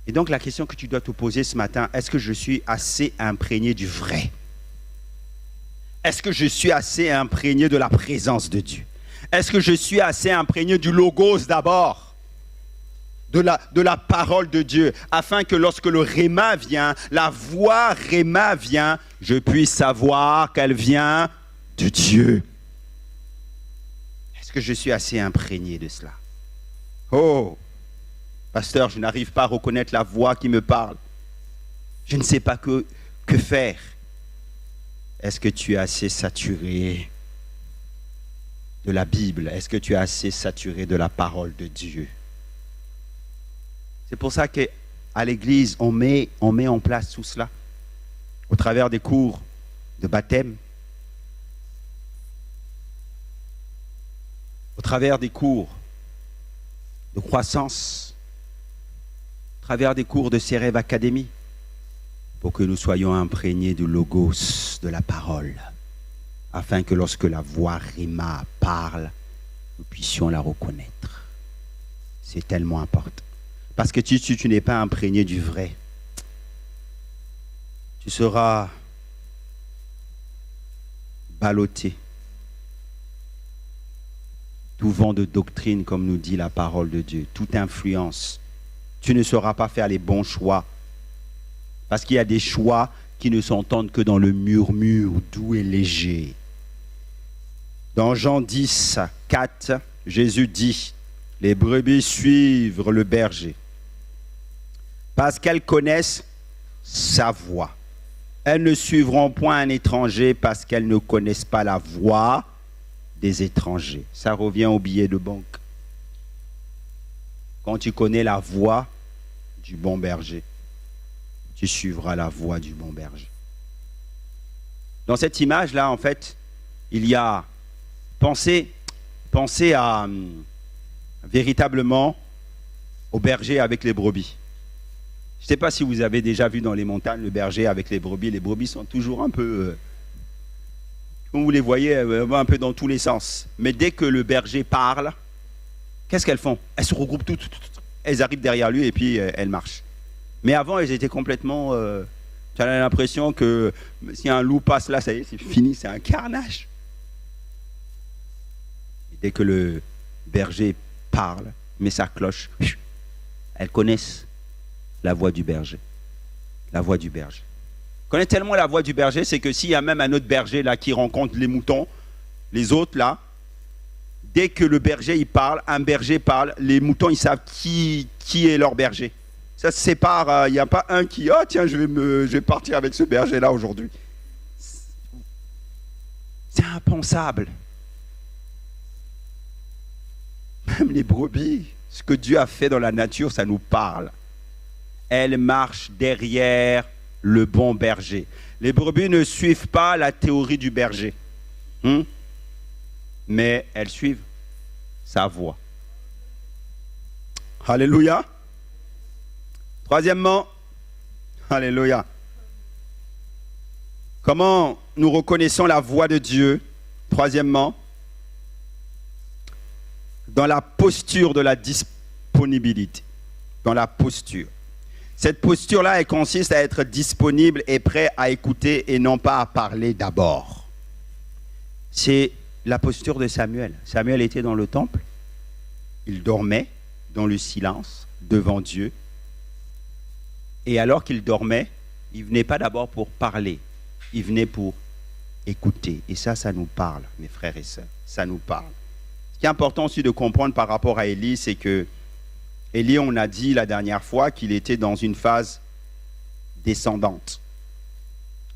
Et donc la question que tu dois te poser ce matin, est-ce que je suis assez imprégné du vrai? Est-ce que je suis assez imprégné de la présence de Dieu? Est-ce que je suis assez imprégné du logos d'abord? De la parole de Dieu, afin que lorsque le Réma vient, la voix Réma vient, je puisse savoir qu'elle vient de Dieu. Est-ce que je suis assez imprégné de cela? Oh! Pasteur, je n'arrive pas à reconnaître la voix qui me parle. Je ne sais pas Que faire? Est-ce que tu es assez saturé de la Bible? Est-ce que tu es assez saturé de la parole de Dieu? C'est pour ça qu'à l'église, on met en place tout cela au travers des cours de baptême, au travers des cours de croissance, au travers des cours de Cérève Académie, pour que nous soyons imprégnés du logos, de la parole, afin que lorsque la voix Rima parle, nous puissions la reconnaître. C'est tellement important. Parce que si tu n'es pas imprégné du vrai, tu seras ballotté. Tout vent de doctrine, comme nous dit la parole de Dieu, toute influence. Tu ne sauras pas faire les bons choix. Parce qu'il y a des choix qui ne s'entendent que dans le murmure doux et léger. Dans Jean 10, 4, Jésus dit, « Les brebis suivent le berger, parce qu'elles connaissent sa voix. Elles ne suivront point un étranger parce qu'elles ne connaissent pas la voix des étrangers. » Ça revient au billet de banque. Quand tu connais la voix du bon berger, tu suivras la voie du bon berger. Dans cette image-là, en fait, il y a pensez à véritablement au berger avec les brebis. Je ne sais pas si vous avez déjà vu dans les montagnes le berger avec les brebis. Les brebis sont toujours un peu, comme vous les voyez, un peu dans tous les sens. Mais dès que le berger parle, qu'est-ce qu'elles font? Elles se regroupent toutes. Elles arrivent derrière lui et puis elles marchent. Mais avant, elles étaient complètement... tu as l'impression que si un loup passe là, ça y est, c'est fini, c'est un carnage. Et dès que le berger parle, met sa cloche, elles connaissent la voix du berger. La voix du berger. Elles connaissent tellement la voix du berger, c'est que s'il y a même un autre berger là qui rencontre les moutons, les autres là, dès que le berger il parle, un berger parle, les moutons ils savent qui est leur berger. Ça se sépare, il n'y a pas un qui, oh tiens, je vais partir avec ce berger-là aujourd'hui. C'est impensable. Même les brebis, ce que Dieu a fait dans la nature, ça nous parle. Elles marchent derrière le bon berger. Les brebis ne suivent pas la théorie du berger. Mais elles suivent sa voix. Alléluia. Troisièmement, alléluia. Comment nous reconnaissons la voix de Dieu? Troisièmement, dans la posture de la disponibilité. Dans la posture. Cette posture-là, elle consiste à être disponible et prêt à écouter et non pas à parler d'abord. C'est la posture de Samuel. Samuel était dans le temple. Il dormait dans le silence devant Dieu. Et alors qu'il dormait, il ne venait pas d'abord pour parler, il venait pour écouter. Et ça nous parle, mes frères et sœurs, ça nous parle. Ce qui est important aussi de comprendre par rapport à Élie, c'est que Élie, on a dit la dernière fois qu'il était dans une phase descendante.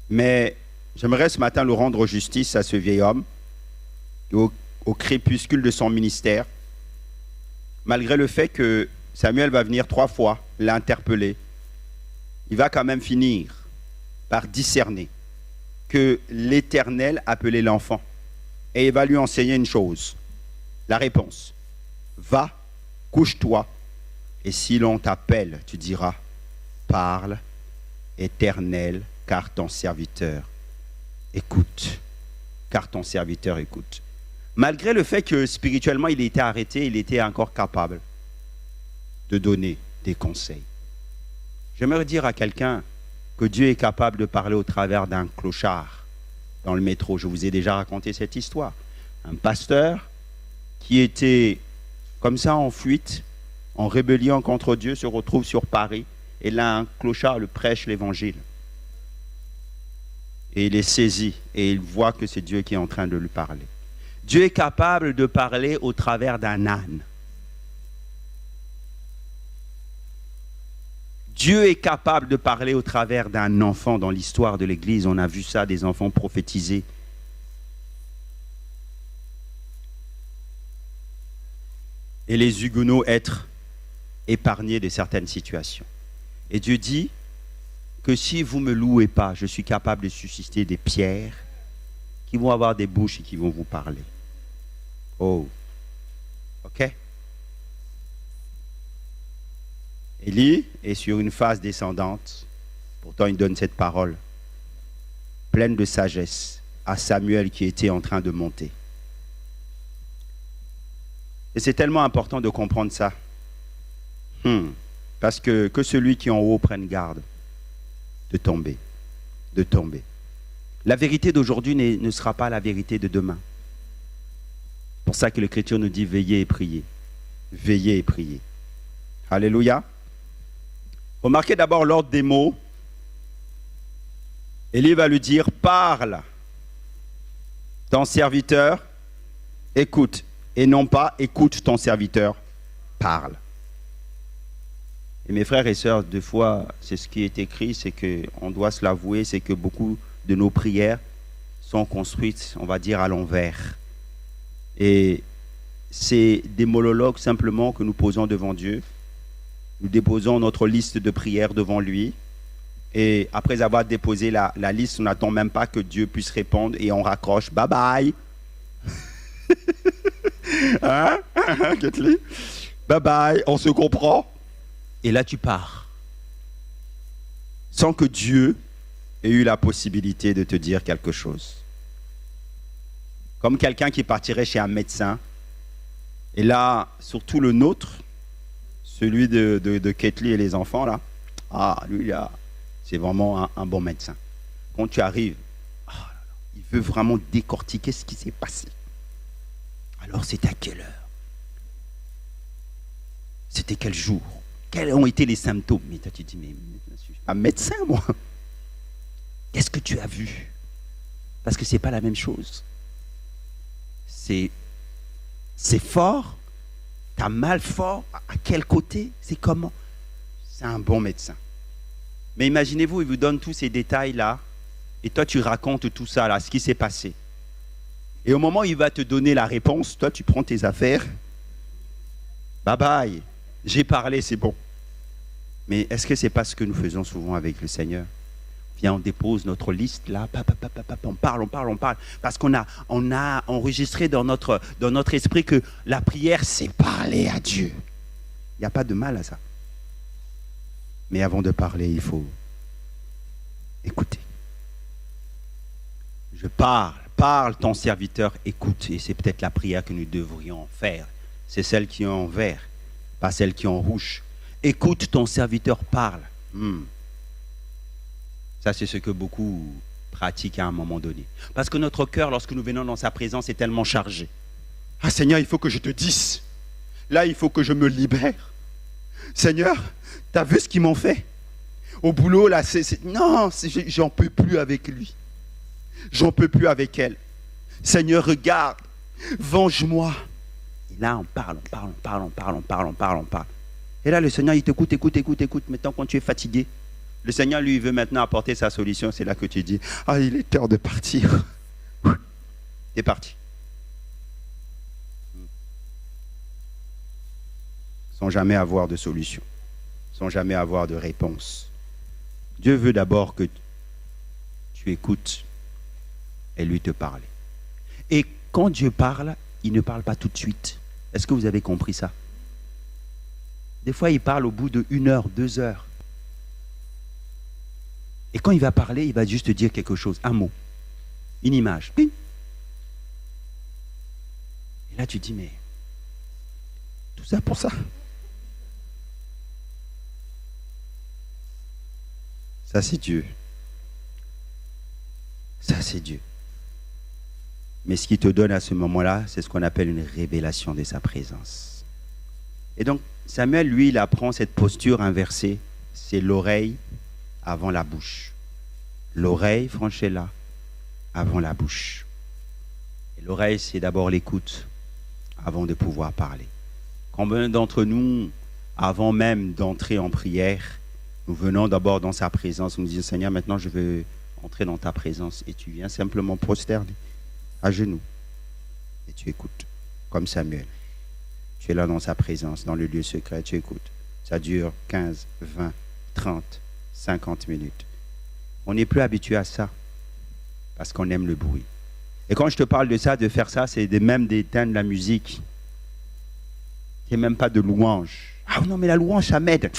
Mais j'aimerais ce matin le rendre justice à ce vieil homme, au crépuscule de son ministère, malgré le fait que Samuel va venir 3 fois l'interpeller. Il va quand même finir par discerner que l'Éternel appelait l'enfant. Et il va lui enseigner une chose. La réponse. Va, couche-toi, et si l'on t'appelle, tu diras, parle, Éternel, car ton serviteur écoute. Car ton serviteur écoute. Malgré le fait que spirituellement il était arrêté, il était encore capable de donner des conseils. J'aimerais dire à quelqu'un que Dieu est capable de parler au travers d'un clochard dans le métro. Je vous ai déjà raconté cette histoire. Un pasteur qui était comme ça en fuite, en rébellion contre Dieu, se retrouve sur Paris. Et là, un clochard le prêche l'évangile. Et il est saisi et il voit que c'est Dieu qui est en train de lui parler. Dieu est capable de parler au travers d'un âne. Dieu est capable de parler au travers d'un enfant dans l'histoire de l'Église. On a vu ça, des enfants prophétisés. Et les Huguenots être épargnés de certaines situations. Et Dieu dit que si vous ne me louez pas, je suis capable de susciter des pierres qui vont avoir des bouches et qui vont vous parler. Oh, ok. Élie est sur une phase descendante. Pourtant, il donne cette parole pleine de sagesse à Samuel qui était en train de monter. Et c'est tellement important de comprendre ça. Parce que celui qui est en haut prenne garde de tomber. De tomber. La vérité d'aujourd'hui ne sera pas la vérité de demain. C'est pour ça que l'Écriture nous dit veillez et priez. Veillez et priez. Alléluia. Remarquez d'abord l'ordre des mots. Élie va lui dire, parle, ton serviteur, écoute. Et non pas, écoute ton serviteur, parle. Et mes frères et sœurs, des fois, c'est ce qui est écrit, c'est qu'on doit se l'avouer, c'est que beaucoup de nos prières sont construites, on va dire, à l'envers. Et c'est des monologues simplement que nous posons devant Dieu. Nous déposons notre liste de prières devant lui. Et après avoir déposé la liste, on n'attend même pas que Dieu puisse répondre et on raccroche. Bye bye. Hein? Bye bye, on se comprend. Et là tu pars. Sans que Dieu ait eu la possibilité de te dire quelque chose. Comme quelqu'un qui partirait chez un médecin. Et là, surtout le nôtre, celui de Ketli et les enfants là. Ah, lui là, c'est vraiment un bon médecin. Quand tu arrives, il veut vraiment décortiquer ce qui s'est passé. Alors c'est à quelle heure? C'était quel jour? Quels ont été les symptômes? Mais toi tu dis, mais je suis un médecin moi. Qu'est-ce que tu as vu? Parce que ce n'est pas la même chose. C'est fort. Tu as mal fort. À quel côté? C'est comment? C'est un bon médecin. Mais imaginez-vous, il vous donne tous ces détails-là. Et toi, tu racontes tout ça, là, ce qui s'est passé. Et au moment où il va te donner la réponse, toi, tu prends tes affaires. Bye bye. J'ai parlé, c'est bon. Mais est-ce que ce n'est pas ce que nous faisons souvent avec le Seigneur? Viens, on dépose notre liste là, on parle. Parce qu'on a enregistré dans notre esprit que la prière, c'est parler à Dieu. Il n'y a pas de mal à ça. Mais avant de parler, il faut écouter. Je parle ton serviteur, écoute. Et c'est peut-être la prière que nous devrions faire. C'est celle qui est en vert, pas celle qui est en rouge. Écoute ton serviteur, parle. Ça, c'est ce que beaucoup pratiquent à un moment donné. Parce que notre cœur, lorsque nous venons dans sa présence, est tellement chargé. Ah Seigneur, il faut que je te dise. Là, il faut que je me libère. Seigneur, tu as vu ce qu'ils m'ont fait? Au boulot, là, non, j'en peux plus avec lui. J'en peux plus avec elle. Seigneur, regarde, venge-moi. Et là, on parle. Et là, le Seigneur, il t'écoute, écoute. Maintenant, quand tu es fatigué, le Seigneur, lui, veut maintenant apporter sa solution. C'est là que tu dis, ah, il est temps de partir. T'es parti. Sans jamais avoir de solution. Sans jamais avoir de réponse. Dieu veut d'abord que tu écoutes et lui te parler. Et quand Dieu parle, il ne parle pas tout de suite. Est-ce que vous avez compris ça? Des fois, il parle au bout de 1 heure, 2 heures. Et quand il va parler, il va juste te dire quelque chose, un mot, une image. Et là, tu dis, mais tout ça pour ça? Ça, c'est Dieu. Ça, c'est Dieu. Mais ce qu'il te donne à ce moment-là, c'est ce qu'on appelle une révélation de sa présence. Et donc, Samuel, lui, il apprend cette posture inversée. C'est l'oreille avant la bouche. L'oreille, franchez-la, avant la bouche. Et l'oreille, c'est d'abord l'écoute, avant de pouvoir parler. Combien d'entre nous, avant même d'entrer en prière, Nous venons d'abord dans sa présence. Nous disons, Seigneur, maintenant je veux entrer dans ta présence. Et tu viens simplement prosterner à genoux. Et tu écoutes, comme Samuel. Tu es là dans sa présence, dans le lieu secret, tu écoutes. Ça dure 15, 20, 30, 50 minutes. On n'est plus habitué à ça, parce qu'on aime le bruit. Et quand je te parle de ça, de faire ça, c'est même d'éteindre la musique. Il n'y a même pas de louange. Ah non, mais la louange, ça m'aide.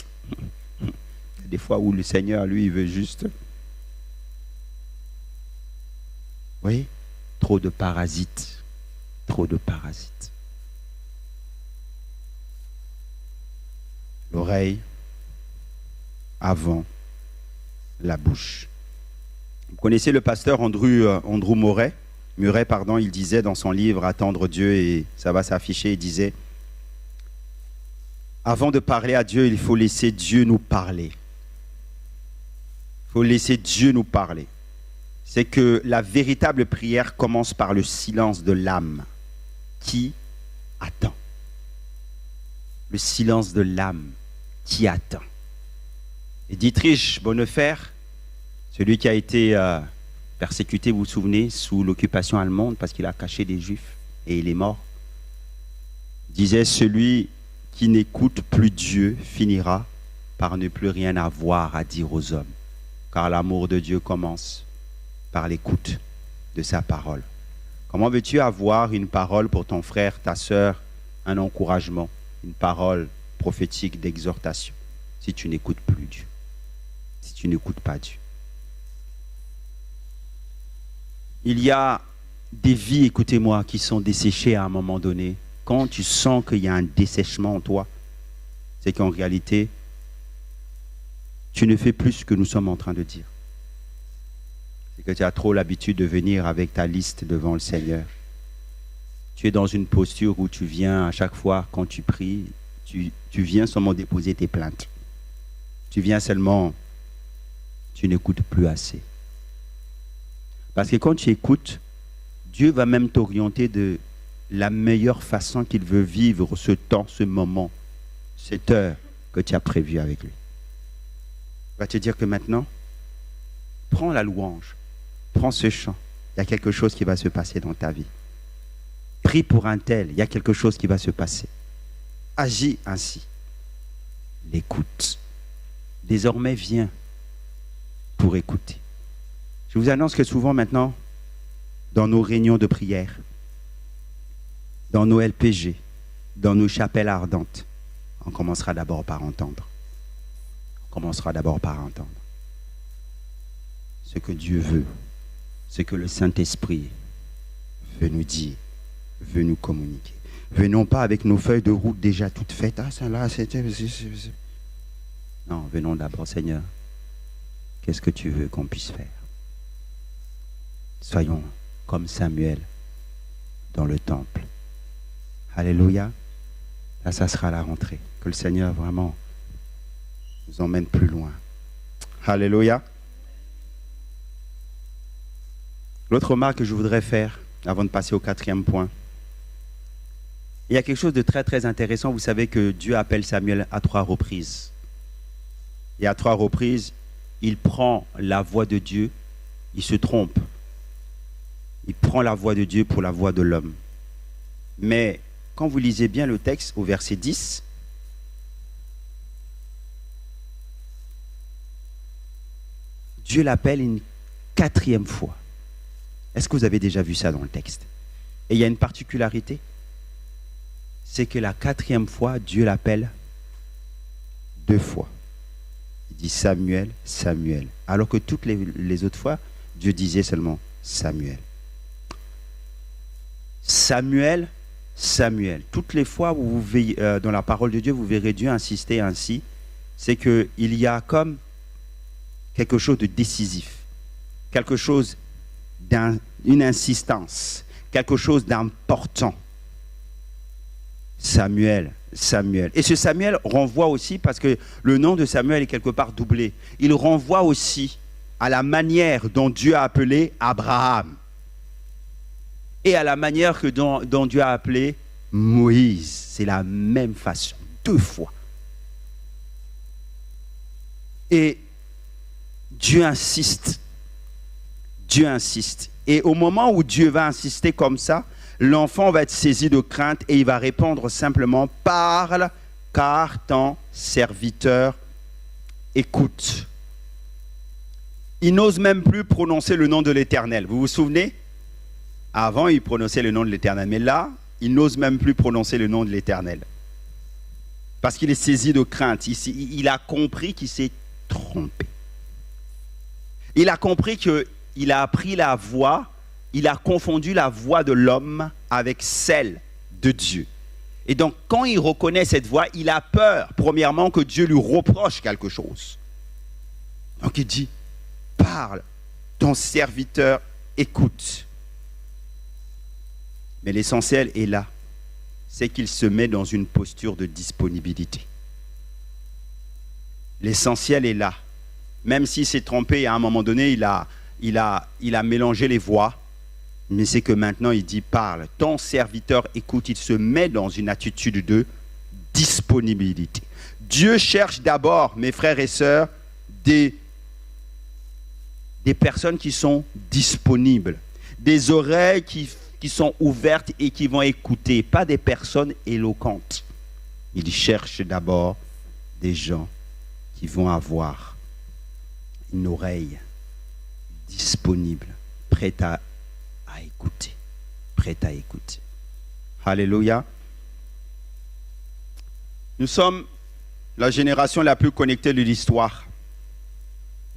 Des fois où le Seigneur, lui, il veut juste... Vous voyez? Trop de parasites. Trop de parasites. L'oreille avant la bouche. Vous connaissez le pasteur Andrew Murray, il disait dans son livre « Attendre Dieu » et ça va s'afficher, il disait « Avant de parler à Dieu, il faut laisser Dieu nous parler. » Il faut laisser Dieu nous parler. C'est que la véritable prière commence par le silence de l'âme qui attend. Le silence de l'âme qui attend. Et Dietrich Bonhoeffer, celui qui a été persécuté, vous vous souvenez, sous l'occupation allemande parce qu'il a caché des Juifs et il est mort, disait « Celui qui n'écoute plus Dieu finira par ne plus rien avoir à dire aux hommes. Car l'amour de Dieu commence par l'écoute de sa parole. » Comment veux-tu avoir une parole pour ton frère, ta sœur, un encouragement, une parole prophétique d'exhortation, si tu n'écoutes plus Dieu, si tu n'écoutes pas Dieu? Il y a des vies, écoutez-moi, qui sont desséchées à un moment donné. Quand tu sens qu'il y a un dessèchement en toi, c'est qu'en réalité, tu ne fais plus ce que nous sommes en train de dire. C'est que tu as trop l'habitude de venir avec ta liste devant le Seigneur. Tu es dans une posture où tu viens à chaque fois quand tu pries, tu viens seulement déposer tes plaintes. Tu viens seulement, tu n'écoutes plus assez. Parce que quand tu écoutes, Dieu va même t'orienter de la meilleure façon qu'il veut vivre ce temps, ce moment, cette heure que tu as prévue avec lui. Il va te dire que maintenant, prends la louange, prends ce chant, il y a quelque chose qui va se passer dans ta vie. Prie pour un tel, il y a quelque chose qui va se passer. Agis ainsi. L'écoute. Désormais, viens pour écouter. Je vous annonce que souvent maintenant, dans nos réunions de prière, dans nos LPG, dans nos chapelles ardentes, on commencera d'abord par entendre. On commencera d'abord par entendre ce que Dieu veut, ce que le Saint-Esprit veut nous dire, veut nous communiquer. Venons pas avec nos feuilles de route déjà toutes faites. Ah, ça là, c'était... Non, venons d'abord, Seigneur. Qu'est-ce que tu veux qu'on puisse faire? Soyons comme Samuel dans le temple. Alléluia. Là, ça sera la rentrée. Que le Seigneur vraiment nous emmène plus loin. Alléluia. L'autre remarque que je voudrais faire avant de passer au 4e point. Il y a quelque chose de très très intéressant. Vous savez que Dieu appelle Samuel à 3 reprises. Et à 3 reprises, il prend la voix de Dieu, il se trompe. Il prend la voix de Dieu pour la voix de l'homme. Mais quand vous lisez bien le texte au verset 10, Dieu l'appelle une 4e fois. Est-ce que vous avez déjà vu ça dans le texte? Et il y a une particularité, c'est que la 4e fois, Dieu l'appelle 2 fois. Il dit Samuel, Samuel. Alors que toutes les autres fois, Dieu disait seulement Samuel. Samuel, Samuel. Toutes les fois où vous veillez, dans la parole de Dieu, vous verrez Dieu insister ainsi, c'est qu'il y a comme quelque chose de décisif, quelque chose une insistance, quelque chose d'important. Samuel, Samuel. Et ce Samuel renvoie aussi, parce que le nom de Samuel est quelque part doublé, il renvoie aussi à la manière dont Dieu a appelé Abraham et à la manière dont Dieu a appelé Moïse. C'est la même façon, 2 fois. Et Dieu insiste. Dieu insiste. Et au moment où Dieu va insister comme ça, l'enfant va être saisi de crainte et il va répondre simplement « Parle, car ton serviteur écoute. » Il n'ose même plus prononcer le nom de l'Éternel. Vous vous souvenez? Avant, il prononçait le nom de l'Éternel. Mais là, il n'ose même plus prononcer le nom de l'Éternel. Parce qu'il est saisi de crainte. Il a compris qu'il s'est trompé. Il a compris qu'il a appris la voix, il a confondu la voix de l'homme avec celle de Dieu. Et donc, quand il reconnaît cette voix, il a peur, premièrement, que Dieu lui reproche quelque chose. Donc il dit, parle, ton serviteur écoute. Mais l'essentiel est là, c'est qu'il se met dans une posture de disponibilité. L'essentiel est là. Même s'il s'est trompé, à un moment donné, il a mélangé les voix, mais c'est que maintenant il dit parle, ton serviteur écoute, il se met dans une attitude de disponibilité. Dieu cherche d'abord, mes frères et sœurs, des personnes qui sont disponibles, des oreilles qui sont ouvertes et qui vont écouter, pas des personnes éloquentes. Il cherche d'abord des gens qui vont avoir une oreille disponible, prête à écouter, prête à écouter. Alléluia. Nous sommes la génération la plus connectée de l'histoire.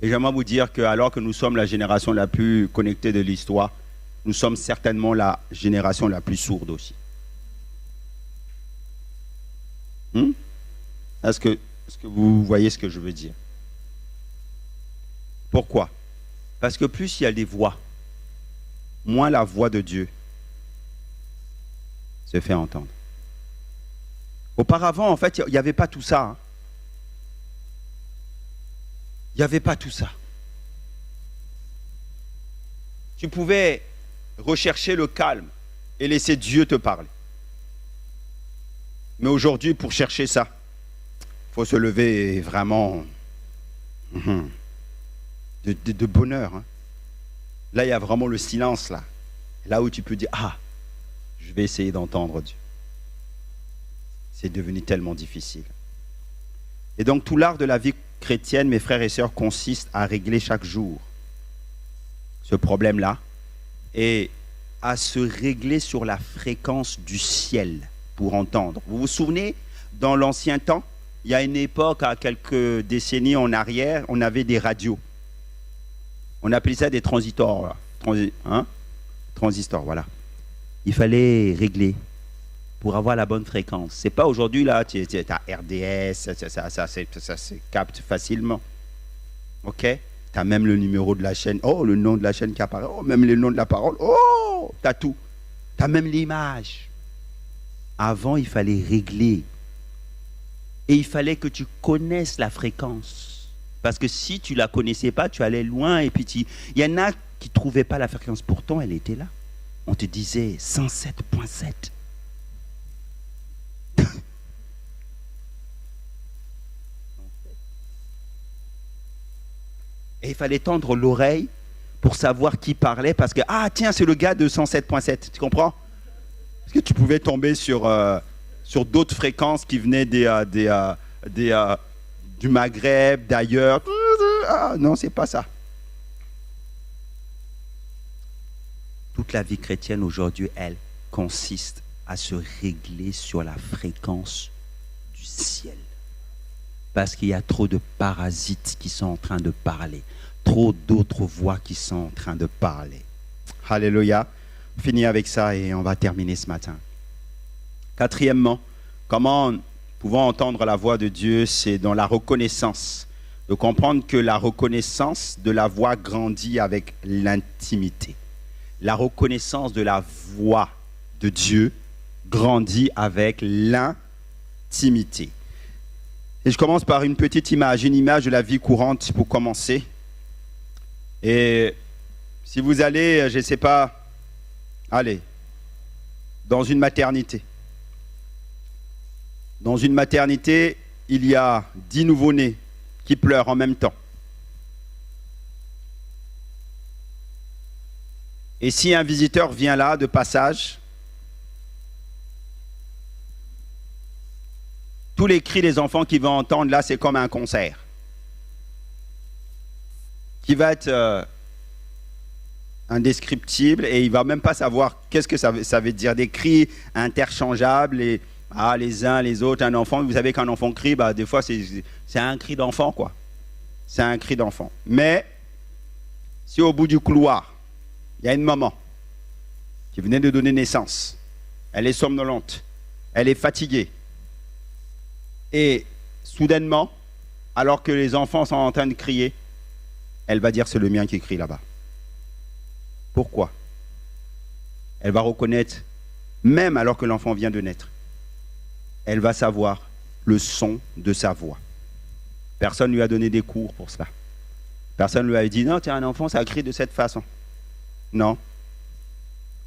Et j'aimerais vous dire que alors que nous sommes la génération la plus connectée de l'histoire, nous sommes certainement la génération la plus sourde aussi. Est-ce que vous voyez ce que je veux dire? Pourquoi? Parce que plus il y a des voix, moins la voix de Dieu se fait entendre. Auparavant, en fait, il n'y avait pas tout ça. Hein. Il n'y avait pas tout ça. Tu pouvais rechercher le calme et laisser Dieu te parler. Mais aujourd'hui, pour chercher ça, il faut se lever vraiment de bonheur. Hein. Là, il y a vraiment le silence, là. Là où tu peux dire, ah, je vais essayer d'entendre Dieu. C'est devenu tellement difficile. Et donc, tout l'art de la vie chrétienne, mes frères et sœurs, consiste à régler chaque jour ce problème-là et à se régler sur la fréquence du ciel pour entendre. Vous vous souvenez, dans l'ancien temps, il y a une époque, à quelques décennies en arrière, on avait des radios. On appelait ça des transistors. Transistors, voilà. Il fallait régler pour avoir la bonne fréquence. C'est pas aujourd'hui, là, tu as RDS, ça se capte facilement. OK? Tu as même le numéro de la chaîne. Oh, le nom de la chaîne qui apparaît. Oh, même le nom de la parole. Oh, tu as tout. Tu as même l'image. Avant, il fallait régler. Et il fallait que tu connaisses la fréquence. Parce que si tu ne la connaissais pas, tu allais loin. Et puis, il y en a qui ne trouvaient pas la fréquence. Pourtant, elle était là. On te disait 107.7. Et il fallait tendre l'oreille pour savoir qui parlait. Parce que, ah tiens, c'est le gars de 107.7. Tu comprends? Parce que tu pouvais tomber sur d'autres fréquences qui venaient du Maghreb, d'ailleurs. Ah, non, c'est pas ça. Toute la vie chrétienne aujourd'hui, elle, consiste à se régler sur la fréquence du ciel. Parce qu'il y a trop de parasites qui sont en train de parler. Trop d'autres voix qui sont en train de parler. Alléluia. On finit avec ça et on va terminer ce matin. Quatrièmement, comment pouvons entendre la voix de Dieu? C'est dans la reconnaissance. De comprendre que la reconnaissance de la voix grandit avec l'intimité. La reconnaissance de la voix de Dieu grandit avec l'intimité. Et je commence par une petite image, une image de la vie courante pour commencer. Et si vous allez, je ne sais pas, allez, dans une maternité. Dans une maternité, il y a 10 nouveau-nés qui pleurent en même temps. Et si un visiteur vient là de passage, tous les cris des enfants qu'il va entendre là, c'est comme un concert qui va être indescriptible et il va même pas savoir qu'est-ce que ça veut dire. Des cris interchangeables et les uns les autres. Un enfant, vous savez qu'un enfant crie, des fois c'est un cri d'enfant quoi. C'est un cri d'enfant. Mais si au bout du couloir il y a une maman qui venait de donner naissance, elle est somnolente, elle est fatiguée, et soudainement, alors que les enfants sont en train de crier, elle va dire c'est le mien qui crie là-bas. Pourquoi? Elle va reconnaître, même alors que l'enfant vient de naître, elle va savoir le son de sa voix. Personne ne lui a donné des cours pour cela. Personne ne lui a dit non, tu es un enfant, ça crie de cette façon. Non,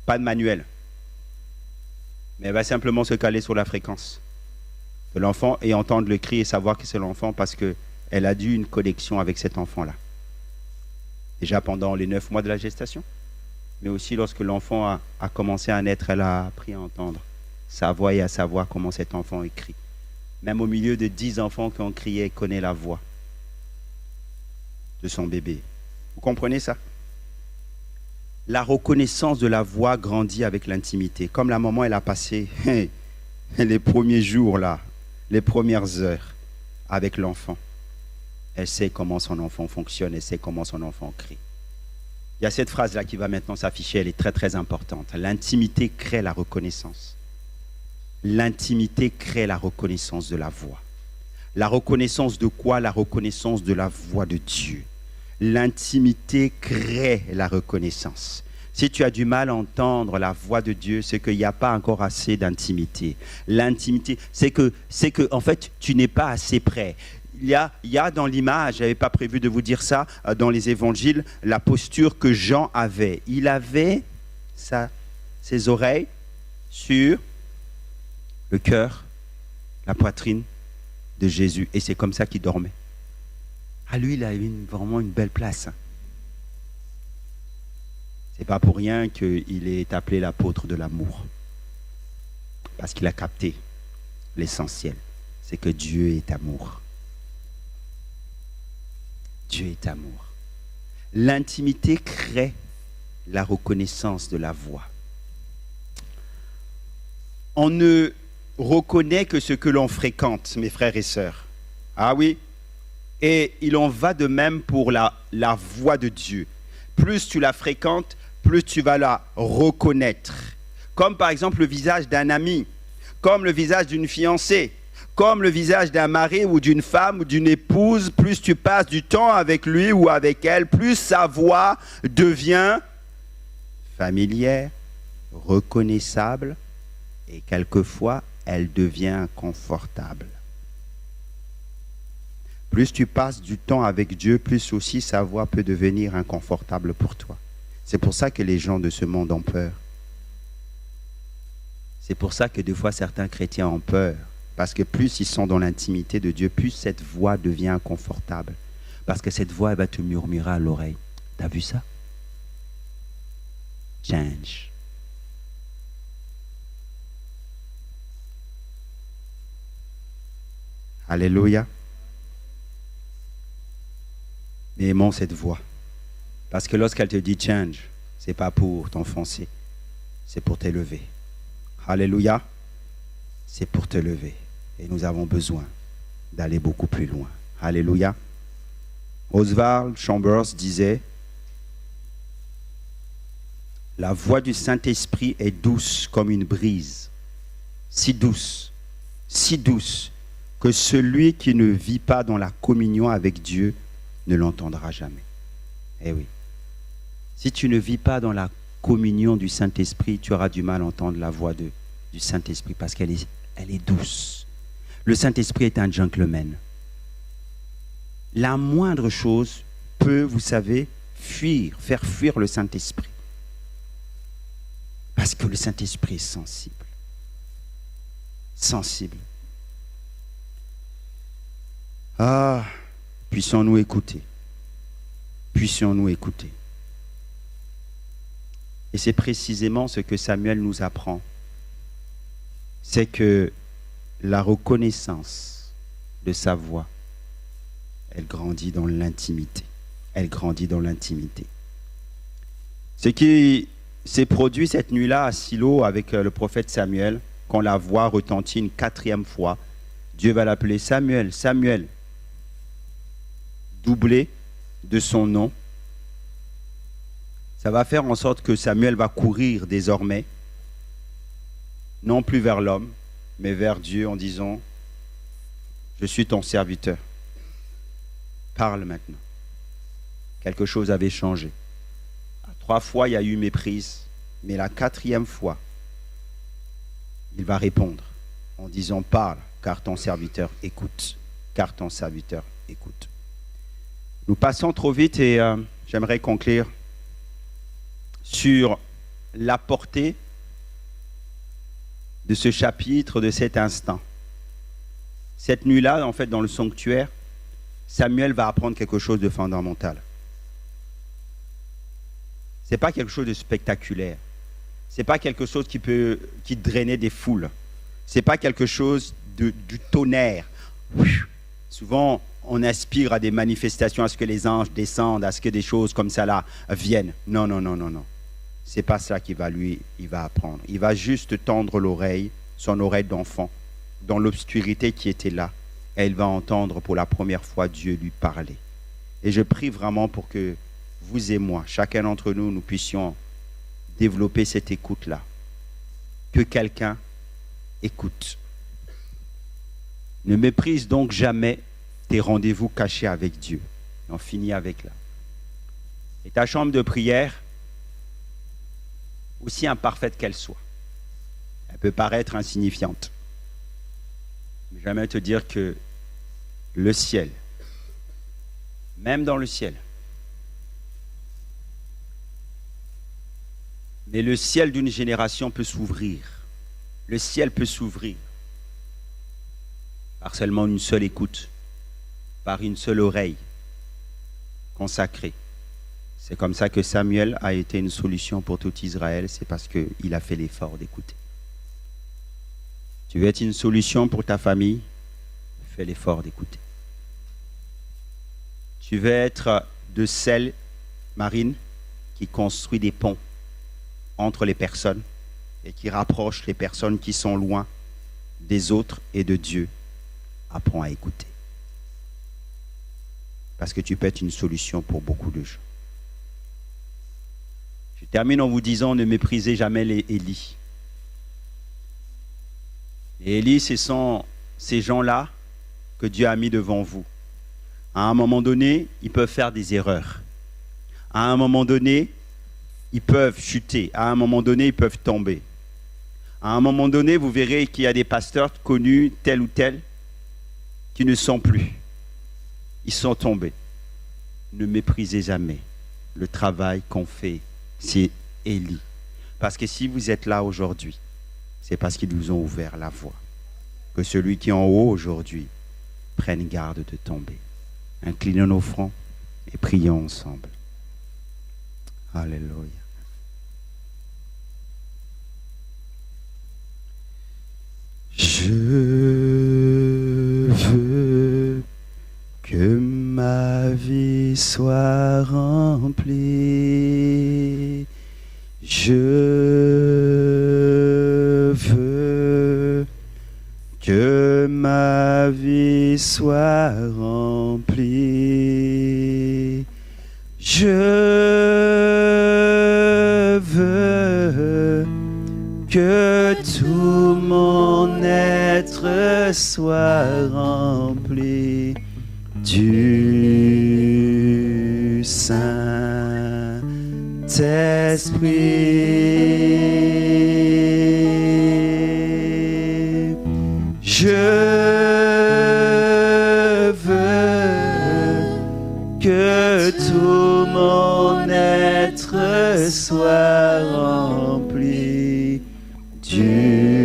pas de manuel. Mais elle va simplement se caler sur la fréquence de l'enfant et entendre le cri et savoir que c'est l'enfant parce qu'elle a dû une connexion avec cet enfant-là. Déjà pendant les 9 mois de la gestation, mais aussi lorsque l'enfant a commencé à naître, elle a appris à entendre sa voix et à savoir comment cet enfant écrit. Même au milieu de 10 enfants qui ont crié, elle connaît la voix de son bébé. Vous comprenez ça? La reconnaissance de la voix grandit avec l'intimité. Comme la maman, elle a passé les premiers jours là, les premières heures avec l'enfant. Elle sait comment son enfant fonctionne, elle sait comment son enfant crie. Il y a cette phrase-là qui va maintenant s'afficher, elle est très très importante. L'intimité crée la reconnaissance. L'intimité crée la reconnaissance de la voix. La reconnaissance de quoi? La reconnaissance de la voix de Dieu. L'intimité crée la reconnaissance. Si tu as du mal à entendre la voix de Dieu, c'est qu'il n'y a pas encore assez d'intimité. L'intimité, c'est que en fait, tu n'es pas assez près. Il y a dans l'image, je n'avais pas prévu de vous dire ça, dans les évangiles, la posture que Jean avait. Il avait ses oreilles sur le cœur, la poitrine de Jésus. Et c'est comme ça qu'il dormait. À lui, il a eu vraiment une belle place. C'est pas pour rien qu'il est appelé l'apôtre de l'amour. Parce qu'il a capté l'essentiel. C'est que Dieu est amour. Dieu est amour. L'intimité crée la reconnaissance de la voix. On ne reconnaît que ce que l'on fréquente, mes frères et sœurs. Ah oui. Et il en va de même pour la voix de Dieu. Plus tu la fréquentes, plus tu vas la reconnaître. Comme par exemple le visage d'un ami, comme le visage d'une fiancée, comme le visage d'un mari ou d'une femme ou d'une épouse. Plus tu passes du temps avec lui ou avec elle, plus sa voix devient familière, reconnaissable et quelquefois elle devient confortable. Plus tu passes du temps avec Dieu, plus aussi sa voix peut devenir inconfortable pour toi. C'est pour ça que les gens de ce monde ont peur. C'est pour ça que des fois certains chrétiens ont peur. Parce que plus ils sont dans l'intimité de Dieu, plus cette voix devient inconfortable. Parce que cette voix, elle va te murmurer à l'oreille. T'as vu ça? Change. Alléluia. Mais aimons cette voix. Parce que lorsqu'elle te dit change, ce n'est pas pour t'enfoncer, c'est pour t'élever. Alléluia. C'est pour te lever. Et nous avons besoin d'aller beaucoup plus loin. Alléluia. Oswald Chambers disait, la voix du Saint-Esprit est douce comme une brise, si douce que celui qui ne vit pas dans la communion avec Dieu ne l'entendra jamais. Eh oui. Si tu ne vis pas dans la communion du Saint-Esprit, tu auras du mal à entendre la voix du Saint-Esprit parce qu'elle est douce. Le Saint-Esprit est un gentleman. La moindre chose peut, vous savez, faire fuir le Saint-Esprit. Parce que le Saint-Esprit est sensible. Sensible. Puissions-nous écouter. Puissions-nous écouter. Et c'est précisément ce que Samuel nous apprend. C'est que la reconnaissance de sa voix, elle grandit dans l'intimité. Elle grandit dans l'intimité. Ce qui s'est produit cette nuit-là à Silo avec le prophète Samuel, quand la voix retentit une 4e fois, Dieu va l'appeler Samuel, Samuel, doublé de son nom. Ça va faire en sorte que Samuel va courir désormais, non plus vers l'homme, mais vers Dieu en disant, je suis ton serviteur. Parle maintenant. Quelque chose avait changé. 3 fois, il y a eu méprise, mais la 4e fois, il va répondre en disant, parle, car ton serviteur écoute. Car ton serviteur écoute. Nous passons trop vite et j'aimerais conclure sur la portée de ce chapitre, de cet instant. Cette nuit-là, en fait, dans le sanctuaire, Samuel va apprendre quelque chose de fondamental. Ce n'est pas quelque chose de spectaculaire. Ce n'est pas quelque chose qui drainait des foules. Ce n'est pas quelque chose du tonnerre. Souvent, on aspire à des manifestations, à ce que les anges descendent, à ce que des choses comme ça là viennent. Non, non, non, non, non. Ce n'est pas ça qu'il va apprendre. Il va juste tendre l'oreille, son oreille d'enfant, dans l'obscurité qui était là. Et il va entendre pour la première fois Dieu lui parler. Et je prie vraiment pour que vous et moi, chacun d'entre nous, nous puissions développer cette écoute-là. Que quelqu'un écoute. Ne méprise donc jamais tes rendez-vous cachés avec Dieu. Et on finit avec là. Et ta chambre de prière, aussi imparfaite qu'elle soit, elle peut paraître insignifiante. Mais j'aimerais te dire que le ciel, même dans le ciel, mais le ciel d'une génération peut s'ouvrir. Le ciel peut s'ouvrir par seulement une seule écoute, par une seule oreille consacrée. C'est comme ça que Samuel a été une solution pour tout Israël, c'est parce qu'il a fait l'effort d'écouter. Tu veux être une solution pour ta famille, fais l'effort d'écouter. Tu veux être de celle, Marine, qui construit des ponts entre les personnes et qui rapproche les personnes qui sont loin des autres et de Dieu. Apprends à écouter. Parce que tu peux être une solution pour beaucoup de gens. Je termine en vous disant, ne méprisez jamais les Élie. Les Élie, ce sont ces gens-là que Dieu a mis devant vous. À un moment donné, ils peuvent faire des erreurs. À un moment donné, ils peuvent chuter. À un moment donné, ils peuvent tomber. À un moment donné, vous verrez qu'il y a des pasteurs connus, tels ou tels, qui ne sont plus. Ils sont tombés. Ne méprisez jamais le travail qu'on fait. C'est Élie. Parce que si vous êtes là aujourd'hui, c'est parce qu'ils nous ont ouvert la voie. Que celui qui est en haut aujourd'hui prenne garde de tomber. Inclinons nos fronts et prions ensemble. Alléluia. Je veux que ma vie soit remplie. Je veux que ma vie soit remplie. Je veux que tout mon être soit rempli du Saint-Esprit. Je veux que tout mon être soit rempli du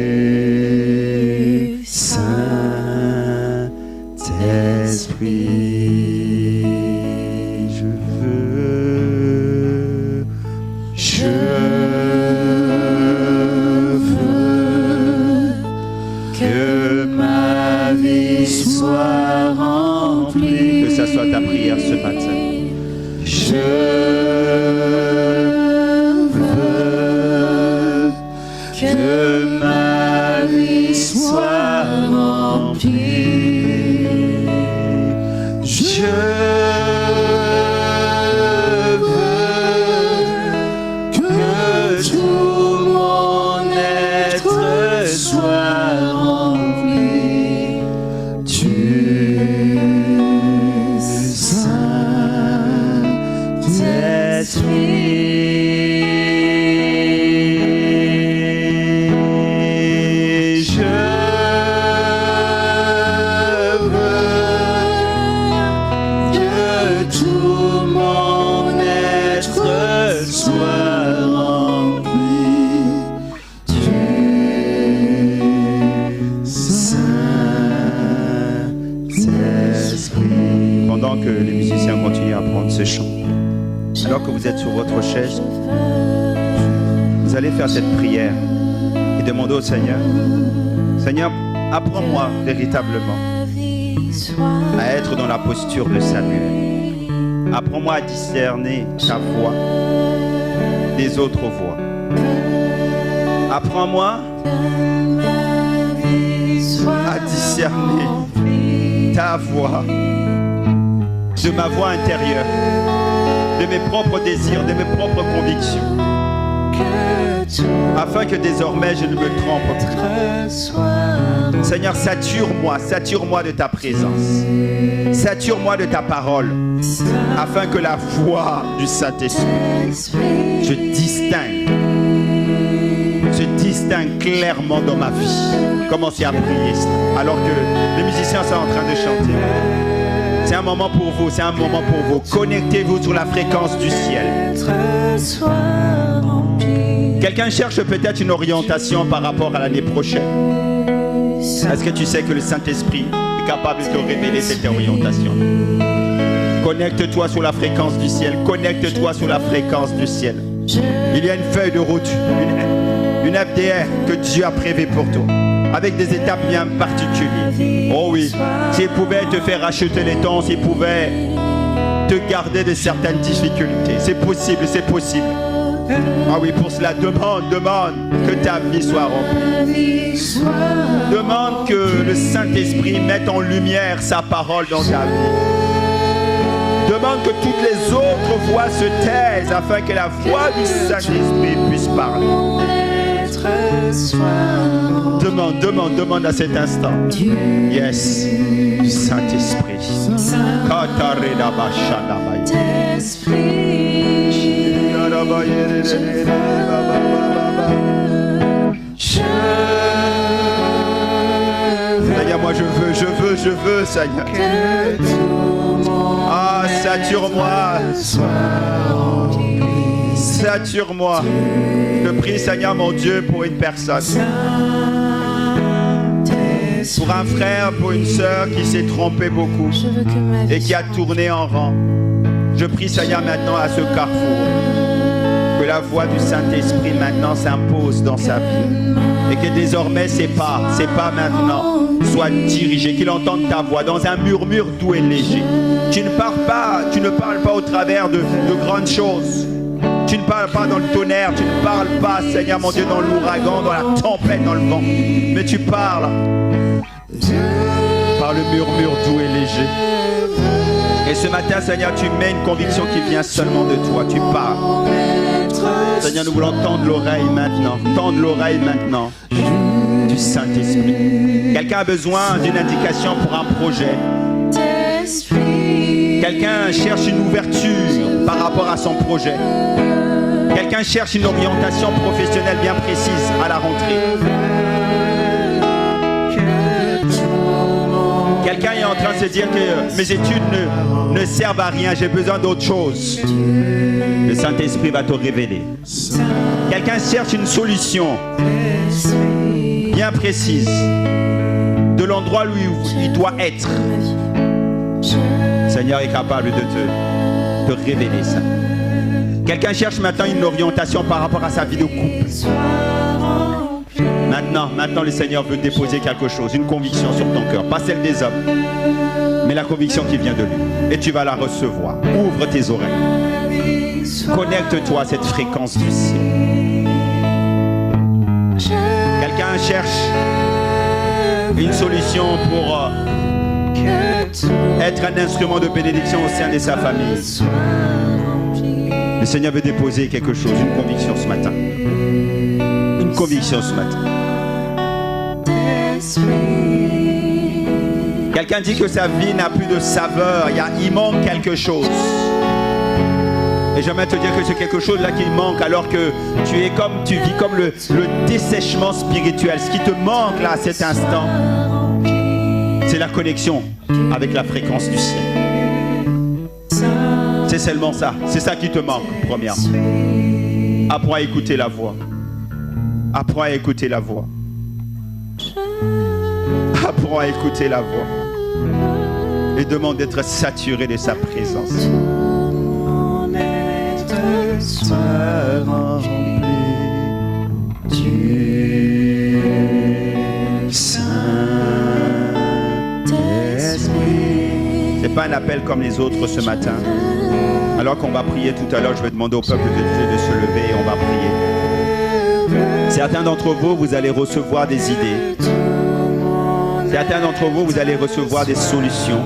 Saint-Esprit. soit ta prière ce matin. Je veux que ma vie soit remplie. Je veux que tout mon être soit rempli du Saint-Esprit. Je veux que tout mon être soit rempli du Saint-Esprit. Pendant que les musiciens continuent à prendre ce chant, alors que vous êtes sur votre chaise, vous allez faire cette prière et demander au Seigneur, Seigneur, apprends-moi véritablement à être dans la posture de Samuel. Apprends-moi à discerner ta voix des autres voix. Apprends-moi à discerner ta voix de ma voix intérieure, de mes propres désirs, de mes propres convictions, afin que désormais je ne me trompe plus. Seigneur, sature-moi de ta présence, sature-moi de ta parole, afin que la voix du Saint-Esprit se distingue clairement dans ma vie. Commencez à prier alors que les musiciens sont en train de chanter. C'est un moment pour vous, c'est un moment pour vous. Connectez-vous sur la fréquence du ciel. Quelqu'un cherche peut-être une orientation par rapport à l'année prochaine. Est-ce que tu sais que le Saint-Esprit est capable de te révéler cette orientation? Connecte-toi sur la fréquence du ciel. Connecte-toi sur la fréquence du ciel. Il y a une feuille de route, une FDR que Dieu a prévue pour toi, avec des étapes bien particulières. Oh oui, s'il pouvait te faire acheter les temps, s'il pouvait te garder de certaines difficultés, c'est possible, c'est possible. Ah oui, pour cela, demande que ta vie soit remplie. Demande que le Saint-Esprit mette en lumière sa parole dans ta vie. Demande que toutes les autres voix se taisent afin que la voix du Saint-Esprit puisse parler. Demande à cet instant. Yes, du Saint-Esprit. Seigneur, moi je veux, Seigneur. Ah, sature-moi. Je prie, Seigneur mon Dieu, pour une personne, pour un frère, pour une sœur qui s'est trompé beaucoup et qui a tourné en rang. Je prie, Seigneur, maintenant à ce carrefour, que la voix du Saint-Esprit maintenant s'impose dans sa vie et que désormais ses pas maintenant soient dirigés, qu'il entende ta voix dans un murmure doux et léger. Tu ne parles pas au travers de grandes choses. Tu ne parles pas dans le tonnerre, tu ne parles pas, Seigneur mon Dieu, dans l'ouragan, dans la tempête, dans le vent, mais tu parles par le murmure doux et léger. Et ce matin, Seigneur, tu mets une conviction qui vient seulement de toi, tu parles. Seigneur, nous voulons tendre l'oreille maintenant du Saint-Esprit. Quelqu'un a besoin d'une indication pour un projet. Quelqu'un cherche une ouverture par rapport à son projet. Quelqu'un cherche une orientation professionnelle bien précise à la rentrée. Quelqu'un est en train de se dire que mes études ne servent à rien, j'ai besoin d'autre chose. Le Saint-Esprit va te révéler. Quelqu'un cherche une solution bien précise de l'endroit où il doit être. Le Seigneur est capable de te révéler ça. Quelqu'un cherche maintenant une orientation par rapport à sa vie de couple. Maintenant, le Seigneur veut déposer quelque chose, une conviction sur ton cœur. Pas celle des hommes, mais la conviction qui vient de lui. Et tu vas la recevoir. Ouvre tes oreilles. Connecte-toi à cette fréquence du ciel. Quelqu'un cherche une solution pour être un instrument de bénédiction au sein de sa famille. Le Seigneur veut déposer quelque chose, une conviction ce matin. Une conviction ce matin. Quelqu'un dit que sa vie n'a plus de saveur, il manque quelque chose. Et j'aimerais te dire que c'est quelque chose là qui manque alors que tu vis comme le dessèchement spirituel. Ce qui te manque là à cet instant, c'est la connexion avec la fréquence du ciel. C'est seulement ça. C'est ça qui te manque, premièrement. Apprends à écouter la voix. Apprends à écouter la voix. Apprends à écouter la voix. Et demande d'être saturé de sa présence. Sois rempli du Saint-Esprit. C'est pas un appel comme les autres ce matin. Alors qu'on va prier tout à l'heure, je vais demander au peuple de Dieu de se lever et on va prier. Certains d'entre vous, vous allez recevoir des idées. Certains d'entre vous, vous allez recevoir des solutions.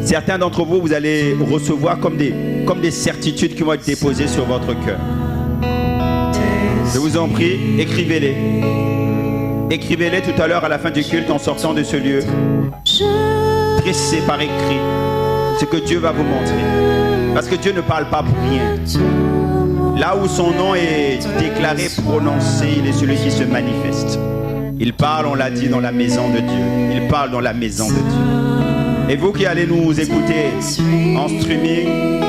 Certains d'entre vous, vous allez recevoir comme des certitudes qui vont être déposées sur votre cœur. Je vous en prie, écrivez-les. Écrivez-les tout à l'heure à la fin du culte en sortant de ce lieu. Dressez par écrit ce que Dieu va vous montrer. Parce que Dieu ne parle pas pour rien. Là où son nom est déclaré, prononcé, il est celui qui se manifeste. Il parle, on l'a dit, dans la maison de Dieu. Il parle dans la maison de Dieu. Et vous qui allez nous écouter en streaming,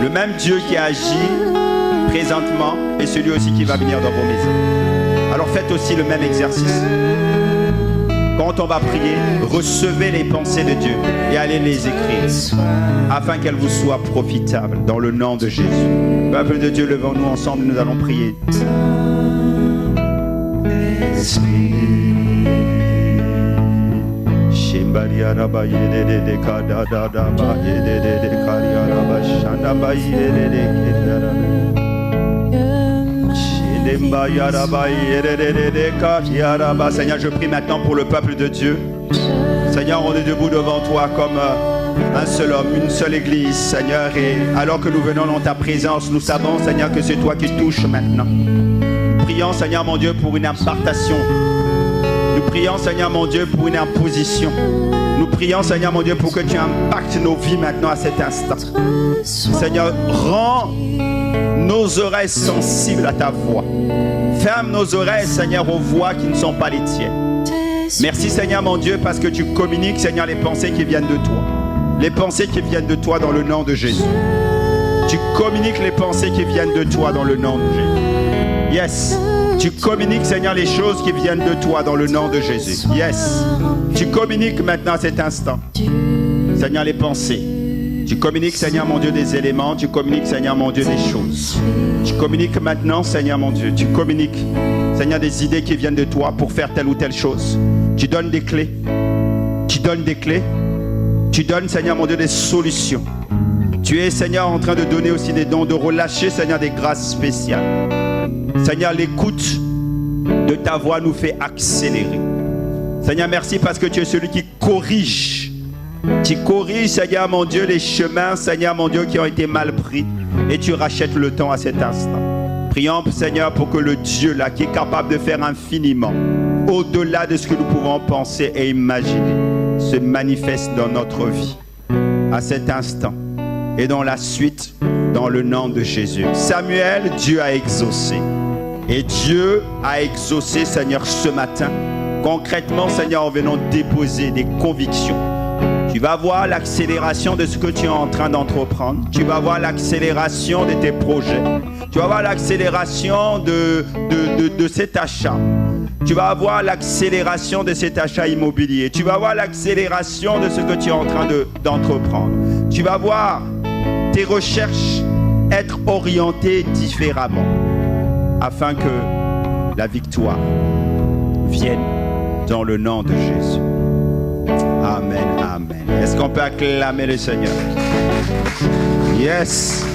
le même Dieu qui agit présentement est celui aussi qui va venir dans vos maisons. Alors faites aussi le même exercice. Quand on va prier, recevez les pensées de Dieu et allez les écrire afin qu'elles vous soient profitables dans le nom de Jésus. Peuple de Dieu, levons-nous ensemble, nous allons prier. Seigneur, je prie maintenant pour le peuple de Dieu. Seigneur, on est debout devant toi comme un seul homme, une seule église, Seigneur. Et alors que nous venons dans ta présence, nous savons, Seigneur, que c'est toi qui touches maintenant. Nous prions, Seigneur mon Dieu, pour une impartation. Nous prions, Seigneur mon Dieu, pour une imposition. Nous prions, Seigneur mon Dieu, pour que tu impactes nos vies maintenant à cet instant. Seigneur, rends nos oreilles sensibles à ta voix. Ferme nos oreilles, Seigneur, aux voix qui ne sont pas les tiennes. Merci, Seigneur mon Dieu, parce que tu communiques, Seigneur, les pensées qui viennent de toi. Les pensées qui viennent de toi dans le nom de Jésus. Tu communiques les pensées qui viennent de toi dans le nom de Jésus. Yes. Tu communiques, Seigneur, les choses qui viennent de toi dans le nom de Jésus. Yes. Tu communiques maintenant à cet instant, Seigneur, les pensées. Tu communiques, Seigneur mon Dieu, des éléments. Tu communiques, Seigneur mon Dieu, des choses. Tu communiques maintenant, Seigneur mon Dieu. Tu communiques, Seigneur, des idées qui viennent de toi pour faire telle ou telle chose. Tu donnes des clés. Tu donnes des clés. Tu donnes, Seigneur mon Dieu, des solutions. Tu es, Seigneur, en train de donner aussi des dons, de relâcher, Seigneur, des grâces spéciales. Seigneur, l'écoute de ta voix nous fait accélérer. Seigneur, merci parce que tu es celui qui corrige. Tu corriges, Seigneur mon Dieu, les chemins, Seigneur mon Dieu, qui ont été mal pris. Et tu rachètes le temps à cet instant. Prions, Seigneur, pour que le Dieu là, qui est capable de faire infiniment, au-delà de ce que nous pouvons penser et imaginer, se manifeste dans notre vie. À cet instant. Et dans la suite, dans le nom de Jésus. Samuel, Dieu a exaucé. Et Dieu a exaucé, Seigneur, ce matin. Concrètement, Seigneur, en venant déposer des convictions. Tu vas voir l'accélération de ce que tu es en train d'entreprendre. Tu vas voir l'accélération de tes projets. Tu vas voir l'accélération de cet achat. Tu vas voir l'accélération de cet achat immobilier. Tu vas voir l'accélération de ce que tu es en train d'entreprendre. Tu vas voir tes recherches être orientées différemment afin que la victoire vienne dans le nom de Jésus. Amen, amen. Est-ce qu'on peut acclamer le Seigneur? Yes.